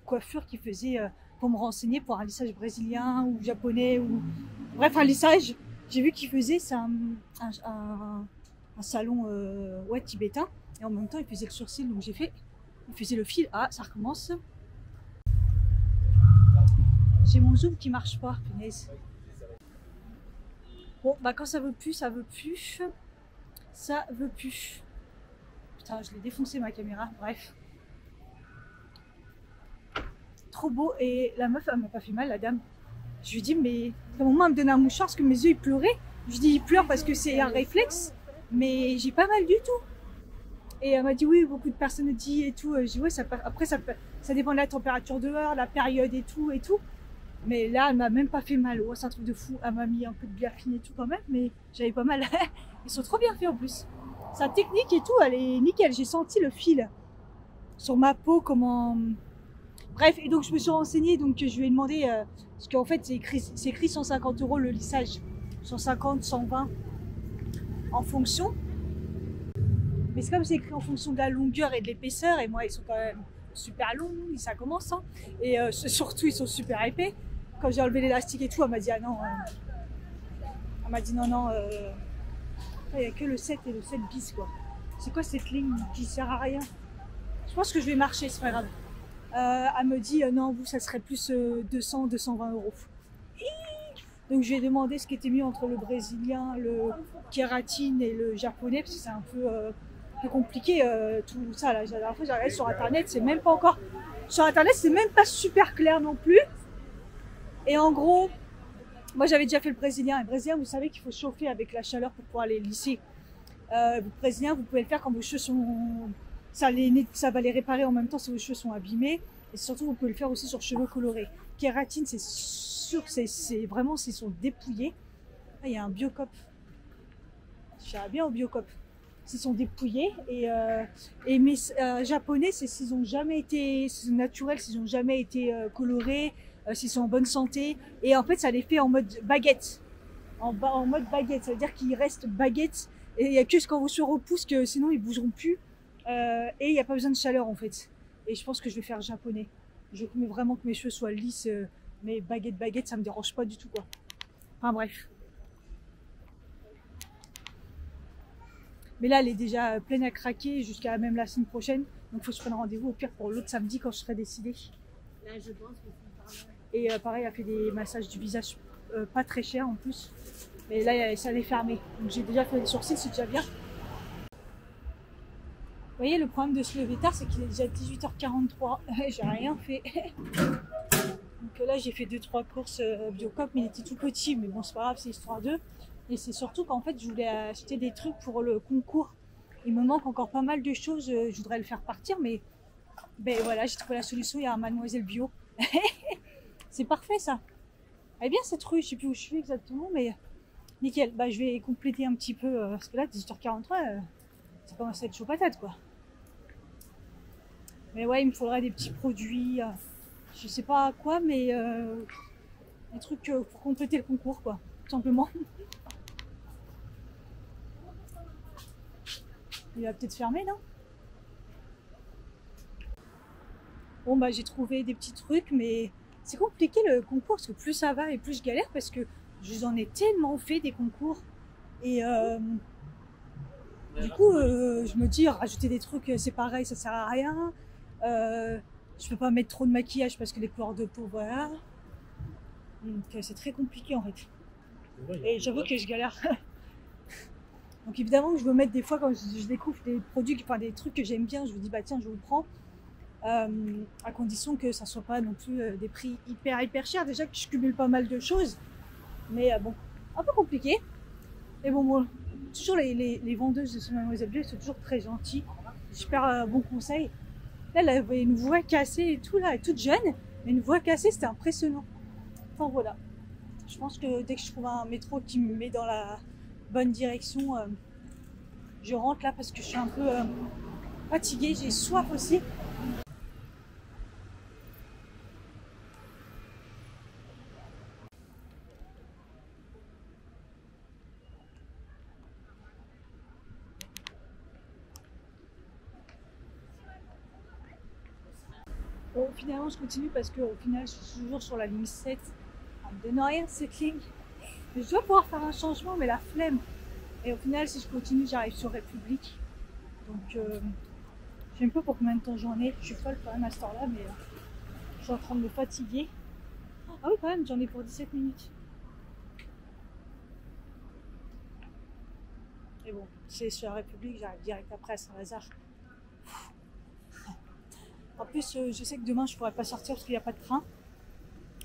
coiffure qui faisait pour me renseigner pour un lissage brésilien ou japonais ou bref un lissage. J'ai vu qu'il faisait c'est un salon ouais, tibétain et en même temps il faisait le sourcil donc j'ai fait. Il faisait le fil. Ah, ça recommence. J'ai mon zoom qui marche pas, punaise. Bon, bah quand ça veut plus, ça veut plus. Ça veut plus. Putain, je l'ai défoncé ma caméra, bref. Trop beau. Et la meuf, elle m'a pas fait mal, la dame. Je lui dis, mais à un moment, elle me donne un mouchoir parce que mes yeux, ils pleuraient. Je lui dis, il pleure parce que c'est un réflexe. Mais j'ai pas mal du tout. Et elle m'a dit oui, beaucoup de personnes le disent et tout. Je dis ouais, après ça dépend de la température dehors, la période et tout et tout. Mais là, elle m'a même pas fait mal. Oh, c'est un truc de fou. Elle m'a mis un peu de bière fine et tout quand même, mais j'avais pas mal. Ils sont trop bien faits en plus. Sa technique et tout, elle est nickel. J'ai senti le fil sur ma peau, comment. Bref, et donc je me suis renseignée, donc je lui ai demandé parce qu'en fait c'est écrit 150 € le lissage, 150, 120 en fonction. Mais c'est comme c'est écrit en fonction de la longueur et de l'épaisseur, et moi ils sont quand même super longs, ça commence, hein. Et surtout ils sont super épais. Quand j'ai enlevé l'élastique et tout, elle m'a dit ah non, elle m'a dit non, il n'y a que le 7 et le 7 bis quoi. C'est quoi cette ligne qui sert à rien? Je pense que je vais marcher, c'est pas grave. Elle me dit non, vous ça serait plus 200, 220 €. Donc je lui ai demandé ce qui était mieux entre le brésilien, le kératine et le japonais, parce que c'est un peu compliqué tout ça là. La dernière fois j'ai regardé sur internet, c'est même pas encore sur internet, c'est même pas super clair non plus. Et en gros, moi j'avais déjà fait le brésilien. Et le brésilien, vous savez qu'il faut chauffer avec la chaleur pour pouvoir les lisser. Le brésilien, vous pouvez le faire quand vos cheveux sont, ça va les réparer en même temps si vos cheveux sont abîmés. Et surtout, vous pouvez le faire aussi sur cheveux colorés. Kératine, c'est sûr, c'est vraiment, c'est sont dépouillés. Ah, il y a un Biocop. J'irais bien au Biocop. S'ils sont dépouillés et mes japonais, c'est s'ils ont jamais été, s'ils sont naturels, s'ils ont jamais été colorés, s'ils sont en bonne santé. Et en fait, ça les fait en mode baguette, en mode baguette. Ça veut dire qu'ils restent baguettes. Et il y a que quand vos cheveux repoussent que sinon ils bougeront plus. Et il n'y a pas besoin de chaleur en fait. Et je pense que je vais faire japonais. Je veux vraiment que mes cheveux soient lisses, mais baguette, ça me dérange pas du tout quoi. Enfin bref. Mais là, elle est déjà pleine à craquer jusqu'à même la semaine prochaine. Donc, il faut que je prenne rendez-vous au pire pour l'autre samedi quand je serai décidée. Là, je pense que et pareil, elle a fait des massages du visage pas très chers en plus. Mais là, ça allait fermer. Donc, j'ai déjà fait les sourcils, c'est déjà bien. Vous voyez, le problème de se lever tard, c'est qu'il est déjà 18h43. J'ai rien fait. Donc là, j'ai fait 2-3 courses Biocop, mais il était tout petit. Mais bon, c'est pas grave, c'est histoire d'eux. Et c'est surtout qu'en fait, je voulais acheter des trucs pour le concours. Il me manque encore pas mal de choses. Je voudrais le faire partir, mais ben voilà, j'ai trouvé la solution. Il y a un Mademoiselle Bio C'est parfait ça. Elle est bien cette rue, je sais plus où je suis exactement, mais nickel. Bah je vais compléter un petit peu, parce que là, 18h43, ça commence à être chaud patate quoi. Mais ouais, il me faudrait des petits produits, je sais pas quoi, mais des trucs pour compléter le concours quoi, tout simplement. Il va peut-être fermer, non? Bon bah j'ai trouvé des petits trucs, mais c'est compliqué le concours, parce que plus ça va et plus je galère, parce que j'en ai tellement fait des concours. Et du coup, je me dis, rajouter des trucs, c'est pareil, ça sert à rien. Je peux pas mettre trop de maquillage parce que les couleurs de peau, voilà. Donc c'est très compliqué en fait. Et j'avoue que je galère. Donc évidemment que je veux mettre des fois, quand je découvre des produits, enfin des trucs que j'aime bien, je me dis bah tiens, je vous le prends. À condition que ça soit pas non plus des prix hyper chers. Déjà que je cumule pas mal de choses. Mais bon, un peu compliqué. Et bon, toujours les vendeuses de ce Mademoiselle Dieu sont toujours très gentilles. Super bon conseil. Là, elle avait une voix cassée et tout, là, elle est toute jeune. Mais une voix cassée, c'était impressionnant. Enfin voilà. Je pense que dès que je trouve un métro qui me met dans la bonne direction, je rentre là parce que je suis un peu fatiguée, j'ai soif aussi. Bon, finalement, je continue parce qu'au final, je suis toujours sur la ligne 7. Ça me donne rien, c'est clean. Mais je dois pouvoir faire un changement, mais la flemme. Et au final, si je continue, j'arrive sur République. Donc, je sais même pas pour combien de temps j'en ai. Je suis folle quand même à ce temps-là, mais je suis en train de me fatiguer. Ah oui, quand même, j'en ai pour 17 minutes. Et bon, c'est sur la République, j'arrive direct après à Saint-Lazare. En plus, je sais que demain, je pourrais pas sortir parce qu'il n'y a pas de train.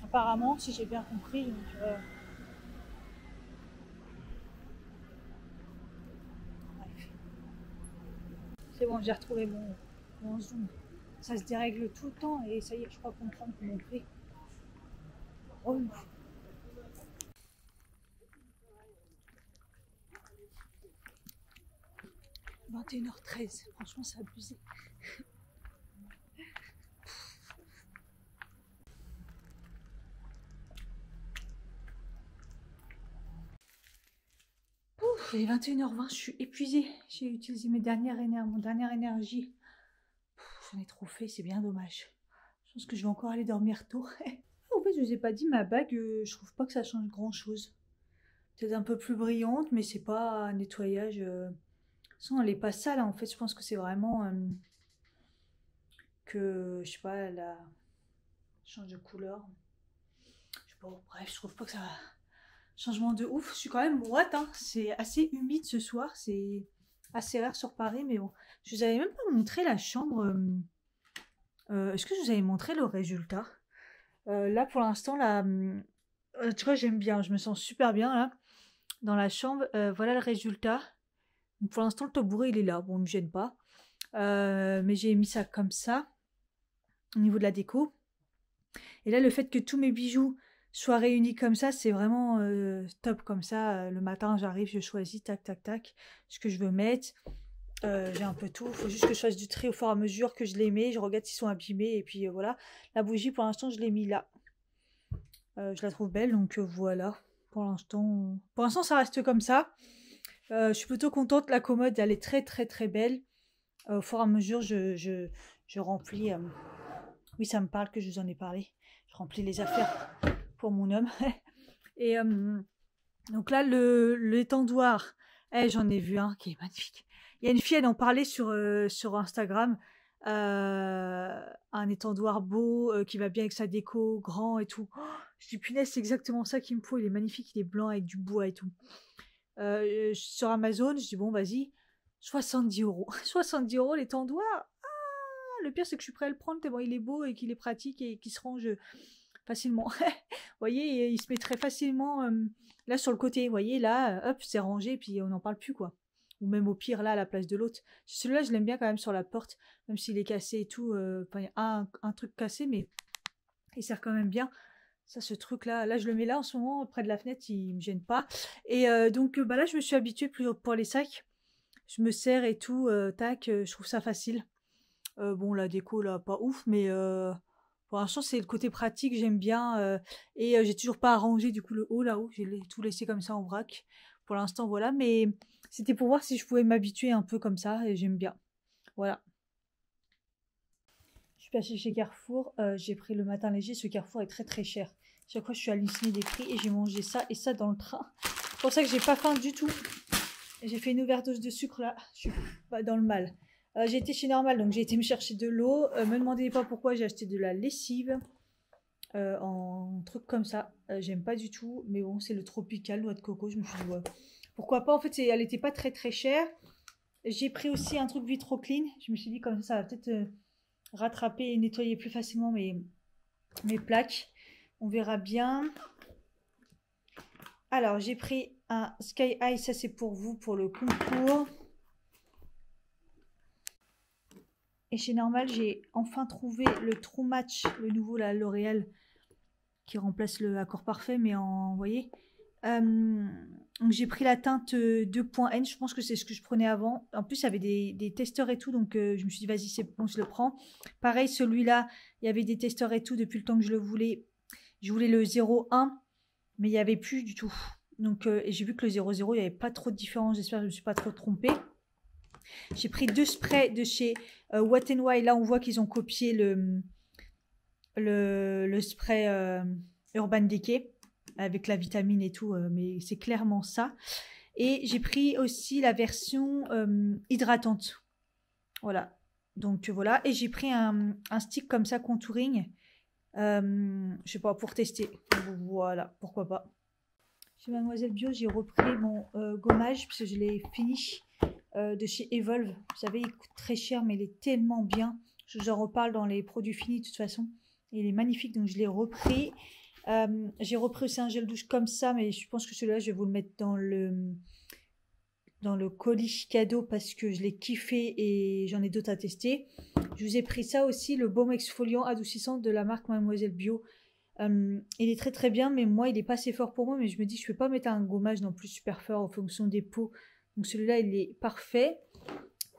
Apparemment, si j'ai bien compris. Donc, bref. C'est bon, j'ai retrouvé mon zoom. Ça se dérègle tout le temps et ça y est, je crois comprendre comment on fait. Oh. 21h13, franchement, c'est abusé. Ouf, il est 21h20, je suis épuisée. J'ai utilisé mon dernière énergie. J'en ai trop fait, c'est bien dommage. Je pense que je vais encore aller dormir tôt. En fait, je vous ai pas dit, ma bague, je trouve pas que ça change grand chose. Peut-être un peu plus brillante, mais c'est pas un nettoyage. Sinon, elle est pas sale, hein. En fait, je pense que c'est vraiment que, je sais pas, elle a change de couleur. Je sais pas, bref, je trouve pas que ça. Changement de ouf. Je suis quand même moite, hein. C'est assez humide ce soir. C'est assez rare sur Paris, mais bon. Je vous avais même pas montré la chambre. Est-ce que je vous avais montré le résultat? Là, pour l'instant, là, tu vois, j'aime bien. Je me sens super bien là dans la chambre. Voilà le résultat. Donc, pour l'instant, le tabouret il est là. Bon, il me gêne pas. Mais j'ai mis ça comme ça au niveau de la déco. Et là, le fait que tous mes bijoux soient réunis comme ça, c'est vraiment top comme ça. Le matin, j'arrive, je choisis, tac, tac, tac, ce que je veux mettre. J'ai un peu tout. Il faut juste que je fasse du tri au fur et à mesure que je les mets. Je regarde s'ils sont abîmés. Et puis voilà. La bougie, pour l'instant, je l'ai mis là. Je la trouve belle, donc voilà. Pour l'instant, ça reste comme ça. Je suis plutôt contente. La commode, elle est très, très, très belle. Au fur et à mesure, je remplis. Oui, ça me parle que je vous en ai parlé. Je remplis les affaires pour mon homme. Et donc là, l'étendoir, j'en ai vu un qui est magnifique. Il y a une fille, elle en parlait sur Instagram. Un étendoir beau, qui va bien avec sa déco, grand et tout. Oh, je dis, punaise, c'est exactement ça qu'il me faut. Il est magnifique, il est blanc avec du bois et tout. Sur Amazon, je dis, bon, vas-y, 70 €. 70 € l'étendoir. Le pire, c'est que je suis prêt à le prendre tellement il est beau et qu'il est pratique et qu'il se range facilement. Vous voyez, il se met très facilement là sur le côté. Vous voyez, là, hop, c'est rangé, puis on n'en parle plus, quoi. Ou même au pire, là, à la place de l'autre. Celui-là, je l'aime bien quand même sur la porte, même s'il est cassé et tout. Il y a un truc cassé, mais Il sert quand même bien. Ça, ce truc-là, là, je le mets là en ce moment, près de la fenêtre, il me gêne pas. Et donc, bah là, je me suis habituée pour les sacs. Je me sers et tout, tac, je trouve ça facile. Bon, la déco, là, pas ouf, mais pour l'instant, c'est le côté pratique, j'aime bien. Et j'ai toujours pas arrangé, du coup, le haut, là-haut. Tout laissé comme ça en vrac. Pour l'instant, voilà. Mais c'était pour voir si je pouvais m'habituer un peu comme ça, et j'aime bien. Voilà. Je suis passée chez Carrefour, j'ai pris le matin léger. Ce Carrefour est très très cher. Chaque fois, je suis hallucinée des prix et j'ai mangé ça et ça dans le train. C'est pour ça que j'ai pas faim du tout. J'ai fait une overdose de sucre là. Je suis pas dans le mal. J'ai été chez Normal, donc j'ai été me chercher de l'eau. Me demandez pas pourquoi j'ai acheté de la lessive en truc comme ça. J'aime pas du tout, mais bon, c'est le tropical noix de coco. Je me suis dit, ouais, pourquoi pas. En fait, elle était pas très très chère. J'ai pris aussi un truc Vitro Clean. Je me suis dit, comme ça va peut-être rattraper et nettoyer plus facilement mes plaques. On verra bien. Alors, j'ai pris un Sky High. Ça, c'est pour vous, pour le concours. Et chez Normal, j'ai enfin trouvé le True Match, le nouveau, la L'Oréal, qui remplace le Accord Parfait, mais en, vous voyez. Donc j'ai pris la teinte 2.N, je pense que c'est ce que je prenais avant. En plus, il y avait des testeurs et tout, donc je me suis dit, vas-y, c'est bon, je le prends. Pareil, celui-là, il y avait des testeurs et tout depuis le temps que je le voulais. Je voulais le 0.1, mais il n'y avait plus du tout. Donc, et j'ai vu que le 0.0, il n'y avait pas trop de différence. J'espère que je ne me suis pas trop trompée. J'ai pris 2 sprays de chez Wet n Wild. Là, on voit qu'ils ont copié le spray Urban Decay avec la vitamine et tout, mais c'est clairement ça. Et j'ai pris aussi la version hydratante. Voilà. Donc voilà. Et j'ai pris un stick comme ça, contouring. Je sais pas, pour tester. Voilà, pourquoi pas. Chez Mademoiselle Bio, j'ai repris mon gommage parce que je l'ai fini de chez Evolve. Vous savez, il coûte très cher, mais il est tellement bien. Je vous en reparle dans les produits finis de toute façon. Il est magnifique, donc je l'ai repris. J'ai repris aussi un gel douche comme ça, mais je pense que celui-là, je vais vous le mettre dans le colis cadeau parce que je l'ai kiffé et j'en ai d'autres à tester. Je vous ai pris ça aussi, le baume exfoliant adoucissant de la marque Mademoiselle Bio. Il est très très bien, mais moi, il est pas assez fort pour moi. Mais je me dis, je ne peux pas mettre un gommage non plus super fort en fonction des peaux. Donc celui-là, il est parfait.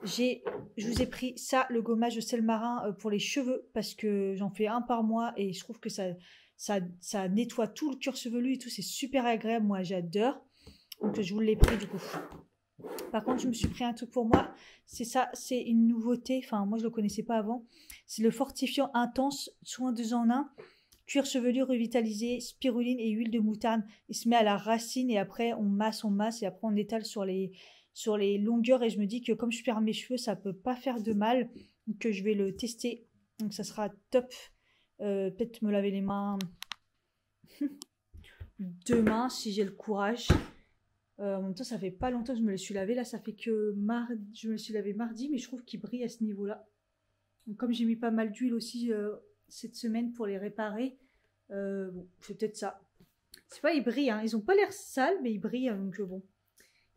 Je vous ai pris ça, le gommage de sel marin pour les cheveux, parce que j'en fais un par mois et je trouve que ça nettoie tout le cuir chevelu et tout. C'est super agréable, moi j'adore. Donc je vous l'ai pris du coup. Par contre, je me suis pris un truc pour moi. C'est ça, c'est une nouveauté. Enfin, moi je ne le connaissais pas avant. C'est le fortifiant intense, soin 2 en 1. Cuir chevelu revitalisé, spiruline et huile de moutarde. Il se met à la racine et après on masse et après on étale sur les longueurs. Et je me dis que comme je perds mes cheveux, ça peut pas faire de mal. Donc je vais le tester. Donc ça sera top. Peut-être me laver les mains demain si j'ai le courage. En même temps, ça fait pas longtemps que je me les suis lavé. Là, ça fait que je me les suis lavé mardi, mais je trouve qu'ils brillent à ce niveau-là. Donc, comme j'ai mis pas mal d'huile aussi cette semaine pour les réparer, bon, c'est peut-être ça. C'est pas, ils brillent, hein. Ils ont pas l'air sales, mais ils brillent, donc bon.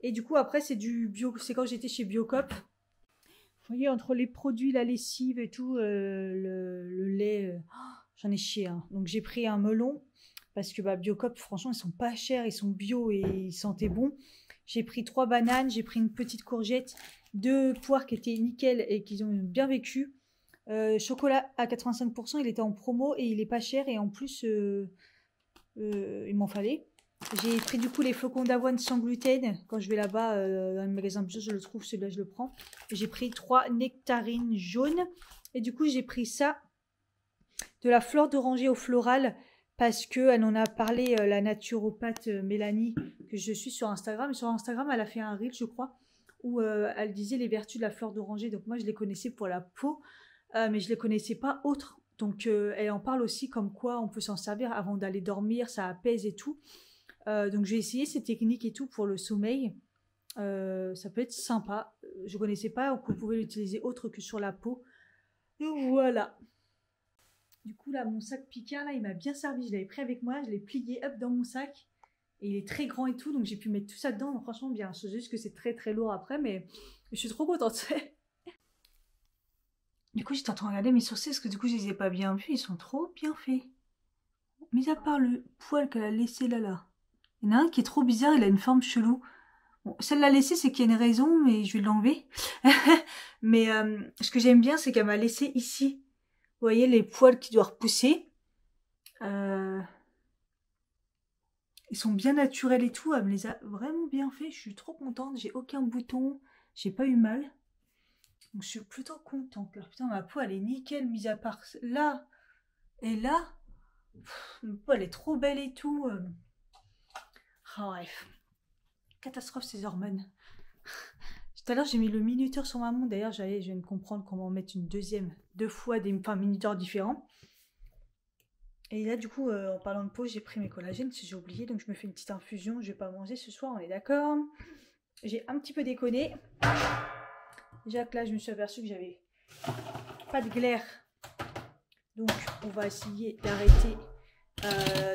Et du coup, après, c'est du bio. C'est quand j'étais chez Biocop. Vous voyez, entre les produits, la lessive et tout, le lait, j'en ai chié, hein. Donc j'ai pris un melon parce que Biocop, franchement, ils sont pas chers, ils sont bio et ils sentaient bon. J'ai pris 3 bananes, j'ai pris une petite courgette, 2 poires qui étaient nickel et qui ont bien vécu. Chocolat à 85%, il était en promo et il est pas cher et en plus, il m'en fallait. J'ai pris du coup les flocons d'avoine sans gluten. Quand je vais là-bas dans le magasin bio, je le trouve, celui-là je le prends. J'ai pris 3 nectarines jaunes et du coup j'ai pris ça, de la fleur d'oranger au floral parce qu'elle en a parlé, la naturopathe Mélanie que je suis sur Instagram. Et sur Instagram, elle a fait un reel, je crois, où elle disait les vertus de la fleur d'oranger. Donc moi je les connaissais pour la peau, mais je ne les connaissais pas autres. Donc elle en parle aussi comme quoi on peut s'en servir avant d'aller dormir, ça apaise et tout. Donc j'ai essayé ces techniques et tout pour le sommeil. Ça peut être sympa. Je ne connaissais pas qu'on pouvait l'utiliser autre que sur la peau. Donc voilà. Du coup là, mon sac Picard là, il m'a bien servi. Je l'avais pris avec moi, je l'ai plié hop dans mon sac. Et il est très grand et tout, donc j'ai pu mettre tout ça dedans. Donc, franchement bien. C'est juste que c'est très très lourd après, mais je suis trop contente. Du coup, j'étais en train de regarder mes sourcils parce que du coup, je les ai pas bien vus. Ils sont trop bien faits. mis à part le poil qu'elle a laissé là. Il y en a un qui est trop bizarre, il a une forme chelou. Bon, celle l'a laissé, c'est qu'il y a une raison, mais je vais l'enlever. Mais ce que j'aime bien, c'est qu'elle m'a laissé ici. Vous voyez les poils qui doivent repousser. Ils sont bien naturels et tout. Elle me les a vraiment bien fait. Je suis trop contente. J'ai aucun bouton. J'ai pas eu mal. Donc je suis plutôt contente. Alors, putain, ma peau, elle est nickel, mis à part là et là. Ma peau, elle est trop belle et tout. Ah, bref. Catastrophe, ces hormones. Tout à l'heure, j'ai mis le minuteur sur ma montre. D'ailleurs, je viens de comprendre comment mettre deux fois des minuteurs différents. Et là, du coup, en parlant de peau, j'ai pris mes collagènes, j'ai oublié, donc je me fais une petite infusion. Je vais pas manger ce soir, on est d'accord. J'ai un petit peu déconné. Déjà que là, je me suis aperçue que j'avais pas de glaire. Donc, on va essayer d'arrêter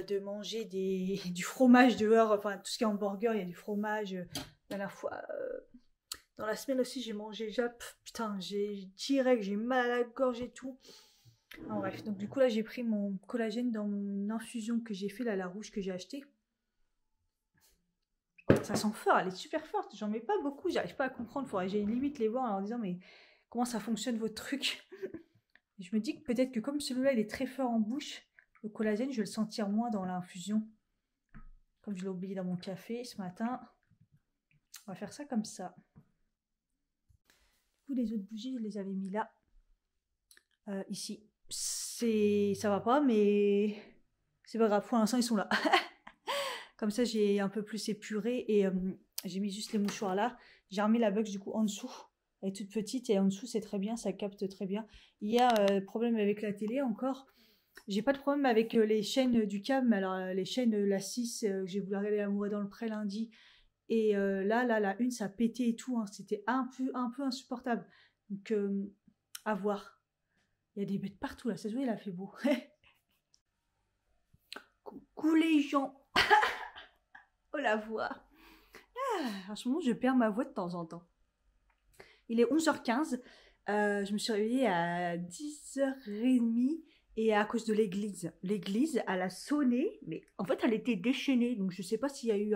de manger du fromage dehors. Enfin, tout ce qui est hamburger, il y a du fromage. La dernière fois, dans la semaine aussi, j'ai mangé déjà. Putain, j'ai mal à la gorge et tout. En bref, donc du coup là j'ai pris mon collagène dans mon infusion que j'ai fait là, la rouge que j'ai achetée. Ça sent fort, elle est super forte, j'en mets pas beaucoup, j'arrive pas à comprendre, j'ai limite les voir en leur disant mais comment ça fonctionne votre truc. Et je me dis que peut-être que comme celui-là il est très fort en bouche, le collagène je vais le sentir moins dans l'infusion. Comme je l'ai oublié dans mon café ce matin, on va faire ça comme ça. Du coup les autres bougies je les avais mis là, ici. Ça va pas, mais c'est pas grave, pour l'instant ils sont là. Comme ça j'ai un peu plus épuré et j'ai mis juste les mouchoirs là. J'ai remis la box du coup en dessous, elle est toute petite et en dessous c'est très bien, ça capte très bien. Il y a problème avec la télé encore. J'ai pas de problème avec les chaînes du câble, mais alors les chaînes, la 6, j'ai voulu regarder Amour dans le pré lundi. Et là, la une, ça pétait et tout, hein. C'était un peu insupportable. Donc, à voir. Il y a des bêtes partout là, ça se voit, il a fait beau. Coucou les gens. Oh la voix. En ce moment, je perds ma voix de temps en temps. Il est 11h15. Je me suis réveillée à 10h30 et à cause de l'église. L'église, elle a sonné, mais en fait, elle était déchaînée. Donc, je ne sais pas s'il y a eu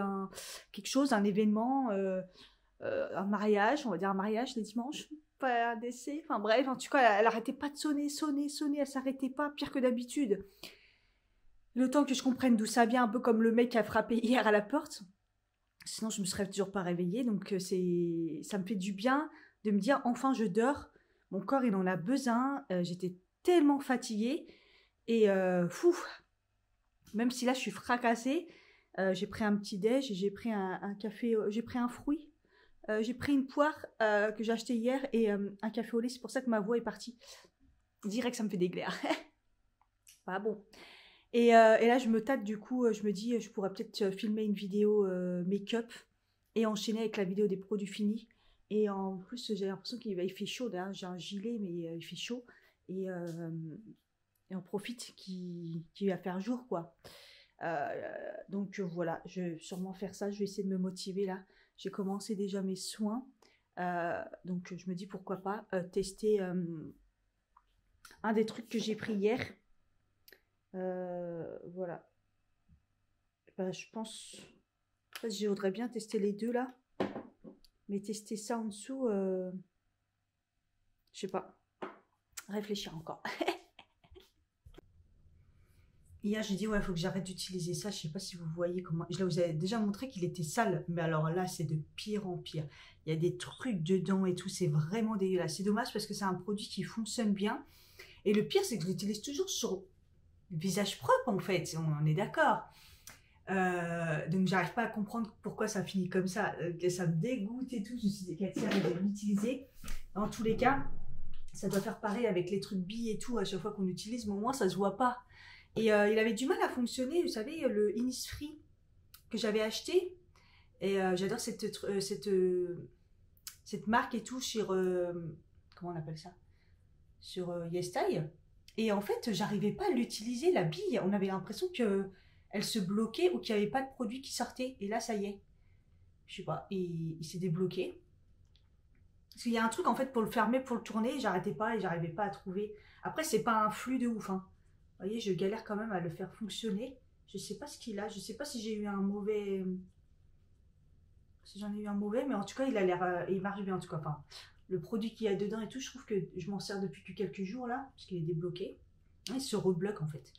quelque chose, un événement, un mariage, on va dire un mariage les dimanches. Pas un décès, enfin bref, en tout cas, elle arrêtait pas de sonner, elle s'arrêtait pas, pire que d'habitude. Le temps que je comprenne d'où ça vient, un peu comme le mec qui a frappé hier à la porte. Sinon, je me serais toujours pas réveillée, donc ça me fait du bien de me dire, enfin, je dors. Mon corps, il en a besoin. J'étais tellement fatiguée. Et fou, même si là, je suis fracassée, j'ai pris un petit déj, j'ai pris un café, j'ai pris un fruit. J'ai pris une poire que j'ai achetée hier et un café au lait. C'est pour ça que ma voix est partie. Direct, ça me fait des glaires. Pas bon. Et là, je me tâte du coup. Je me dis, je pourrais peut-être filmer une vidéo make-up et enchaîner avec la vidéo des produits finis. Et en plus, j'ai l'impression qu'il fait chaud. J'ai un gilet, mais il fait chaud. Et on profite qu'il va faire jour, quoi. Donc voilà, je vais sûrement faire ça. Je vais essayer de me motiver là. J'ai commencé déjà mes soins. Donc je me dis pourquoi pas tester un des trucs que j'ai pris hier. Voilà. Ben, je pense... En fait, je voudrais bien tester les deux là. Mais tester ça en dessous... Je sais pas. Réfléchir encore. Hier, j'ai dit, ouais, il faut que j'arrête d'utiliser ça. Je sais pas si vous voyez comment... Je vous avais déjà montré qu'il était sale. Mais alors là, c'est de pire en pire. Il y a des trucs dedans et tout. C'est vraiment dégueulasse. C'est dommage parce que c'est un produit qui fonctionne bien. Et le pire, c'est que je l'utilise toujours sur le visage propre, en fait. On est d'accord. Donc, j'arrive pas à comprendre pourquoi ça finit comme ça. Ça me dégoûte et tout. Je me suis dit, Katia, je vais l'utiliser. En tous les cas, ça doit faire pareil avec les trucs billes et tout. À chaque fois qu'on l'utilise, mais au moins, ça se voit pas. Et il avait du mal à fonctionner, vous savez, le Innisfree que j'avais acheté. Et j'adore cette marque et tout sur... comment on appelle ça? Sur YesStyle. Et en fait, j'arrivais pas à l'utiliser, la bille. On avait l'impression qu'elle se bloquait ou qu'il n'y avait pas de produit qui sortait. Et là, ça y est. Je sais pas, il s'est débloqué. Parce qu'il y a un truc, en fait, pour le fermer, pour le tourner, j'arrêtais pas et j'arrivais pas à trouver. Après, c'est pas un flux de ouf, hein. Vous voyez, je galère quand même à le faire fonctionner. Je sais pas ce qu'il a. Je sais pas si j'ai eu un mauvais... Si j'en ai eu un mauvais, mais en tout cas, il a l'air... il marche bien en tout cas. Enfin, le produit qu'il y a dedans et tout, je trouve que je m'en sers depuis quelques jours là, parce qu'il est débloqué. Il se rebloque en fait.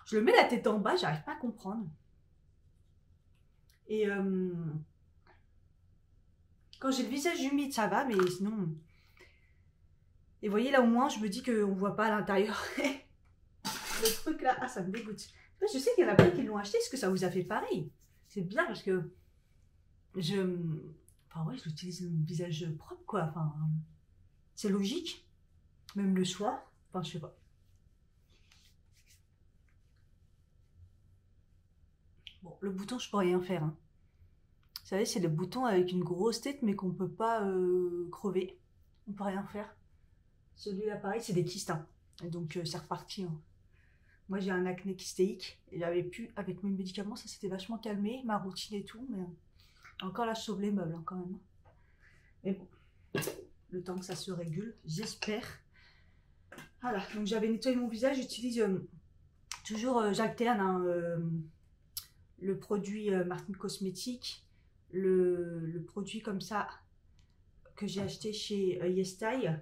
Je le mets la tête en bas, j'arrive pas à comprendre. Et quand j'ai le visage humide, ça va, mais sinon... Et vous voyez, là au moins, je me dis qu'on voit pas à l'intérieur. Le truc là, ah, ça me dégoûte. Je sais qu'il y en a plein qui l'ont acheté. Est-ce que ça vous a fait pareil? C'est bien parce que enfin ouais, j'utilise le visage propre quoi. Enfin, c'est logique. Même le soir. Enfin, je sais pas. Bon, le bouton, je peux rien faire. Hein. Vous savez, c'est le bouton avec une grosse tête, mais qu'on peut pas crever. On peut rien faire. Celui-là, pareil, c'est des kystes. Hein. Et donc, c'est reparti. Hein. Moi, j'ai un acné kystéique. Et j'avais pu, avec mes médicaments, ça s'était vachement calmé, ma routine et tout. Mais encore là, je sauve les meubles hein, quand même. Mais bon, le temps que ça se régule, j'espère. Voilà, donc j'avais nettoyé mon visage. J'utilise toujours, j'alterne hein, le produit Martin Cosmétique, le produit comme ça que j'ai acheté chez YesStyle.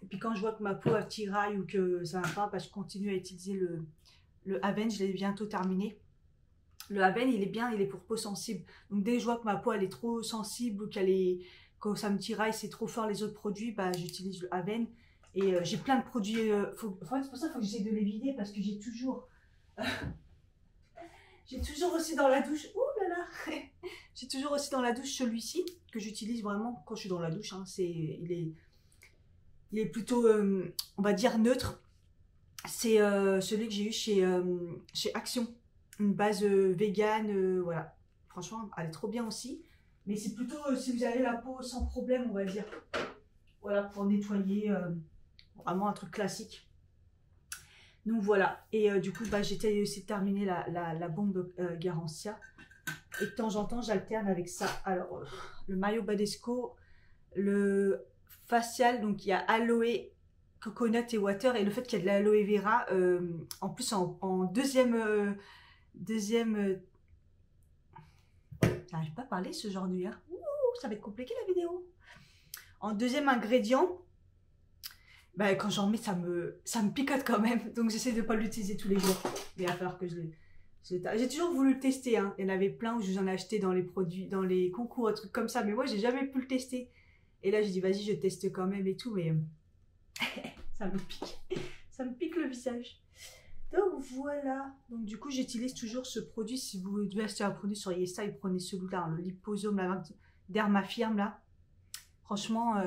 Et puis quand je vois que ma peau a tiraille ou que ça va pas, bah, je continue à utiliser le Aven, je l'ai bientôt terminé. Le Aven, il est bien, il est pour peau sensible. Donc dès que je vois que ma peau elle est trop sensible ou que ça me tiraille, c'est trop fort les autres produits, bah, j'utilise le Aven. Et j'ai plein de produits, c'est pour ça qu'il faut que j'essaie de les vider parce que j'ai toujours aussi dans la douche, ouh là là, j'ai toujours aussi dans la douche celui-ci que j'utilise vraiment quand je suis dans la douche. Hein, il est plutôt, on va dire neutre. C'est celui que j'ai eu chez Action, une base vegan, voilà. Franchement, elle est trop bien aussi. Mais c'est plutôt si vous avez la peau sans problème, on va dire. Voilà, pour nettoyer, vraiment un truc classique. Donc voilà, et du coup bah, j'ai aussi terminé la bombe Garancia. Et de temps en temps j'alterne avec ça. Alors le Mayo Badesco, le facial, donc il y a aloe, coconut et water. Et le fait qu'il y a de l'aloe vera, en plus en deuxième... J'arrive pas à parler ce genre de... Hein. Ouh, ça va être compliqué la vidéo. En deuxième ingrédient, bah, quand j'en mets, ça me picote quand même. Donc j'essaie de ne pas l'utiliser tous les jours. Mais il va falloir que j'ai toujours voulu le tester. Hein. Il y en avait plein où je vous en ai acheté dans les produits, dans les concours, un truc comme ça. Mais moi, j'ai jamais pu le tester. Et là, j'ai dit, vas-y, je teste quand même et tout. Mais ça me pique. Ça me pique le visage. Donc voilà. Donc du coup, j'utilise toujours ce produit. Si vous devez acheter un produit sur YesStyle, prenez celui-là, hein, le Liposome, la marque Dermafirm là. Franchement,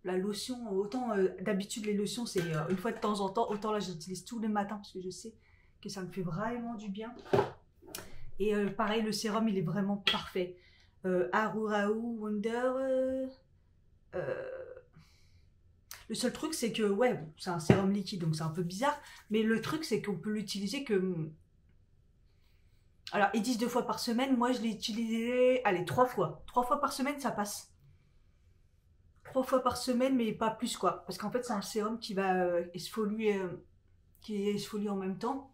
la lotion, autant d'habitude les lotions c'est une fois de temps en temps, autant là j'utilise tous les matins parce que je sais que ça me fait vraiment du bien. Et pareil, le sérum il est vraiment parfait. Aruraou Wonder. Le seul truc c'est que ouais, c'est un sérum liquide donc c'est un peu bizarre, mais le truc c'est qu'on peut l'utiliser que... Alors ils disent 2 fois par semaine, moi je l'ai utilisé, allez 3 fois. 3 fois par semaine ça passe. 3 fois par semaine, mais pas plus quoi. Parce qu'en fait, c'est un sérum qui va exfolier, qui exfolie en même temps.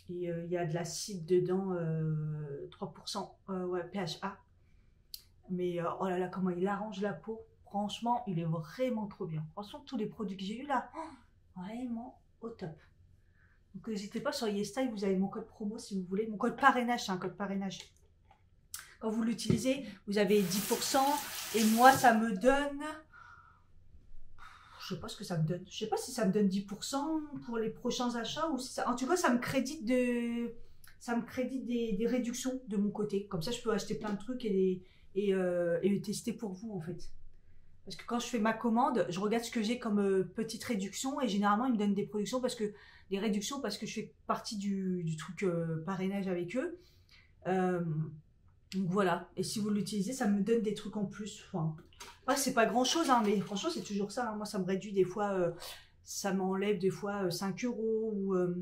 Et il y a de l'acide dedans, 3%, ouais, PHA. Mais oh là là, comment il arrange la peau. Franchement, il est vraiment trop bien. Franchement, tous les produits que j'ai eu là, vraiment au top. Donc n'hésitez pas sur YesStyle, vous avez mon code promo si vous voulez. Mon code parrainage, c'est un code parrainage. Quand vous l'utilisez, vous avez 10%. Et moi, ça me donne... Je sais pas ce que ça me donne. Je sais pas si ça me donne 10% pour les prochains achats. Ou si ça... En tout cas, ça me crédite des réductions de mon côté. Comme ça, je peux acheter plein de trucs et tester pour vous, en fait. Parce que quand je fais ma commande, je regarde ce que j'ai comme petite réduction. Et généralement, ils me donnent des réductions parce que je fais partie du truc parrainage avec eux. Donc voilà, et si vous l'utilisez, ça me donne des trucs en plus. Enfin, ouais, c'est pas grand chose, hein, mais franchement, c'est toujours ça. Hein. Moi, ça me réduit des fois, ça m'enlève des fois 5 €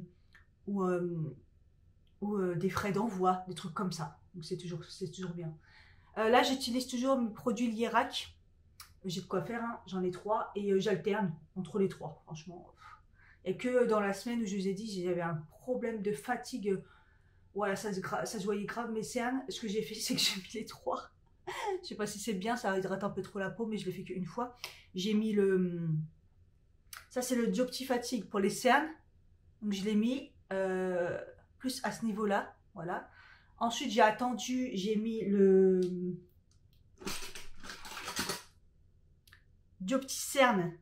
ou des frais d'envoi, des trucs comme ça. Donc c'est toujours bien. Là, j'utilise toujours mes produits Lierac. J'ai de quoi faire, hein. J'en ai 3 et j'alterne entre les 3. Franchement, Et que dans la semaine où je vous ai dit, j'avais un problème de fatigue. Voilà, ça se voyait grave mes cernes. Ce que j'ai fait, c'est que j'ai mis les 3. Je sais pas si c'est bien, ça hydrate un peu trop la peau, mais je l'ai fait qu'une fois. J'ai mis le... Ça, c'est le Diopti Fatigue pour les cernes. Donc, je l'ai mis plus à ce niveau-là. Voilà. Ensuite, j'ai attendu, j'ai mis le Diopti Cerne.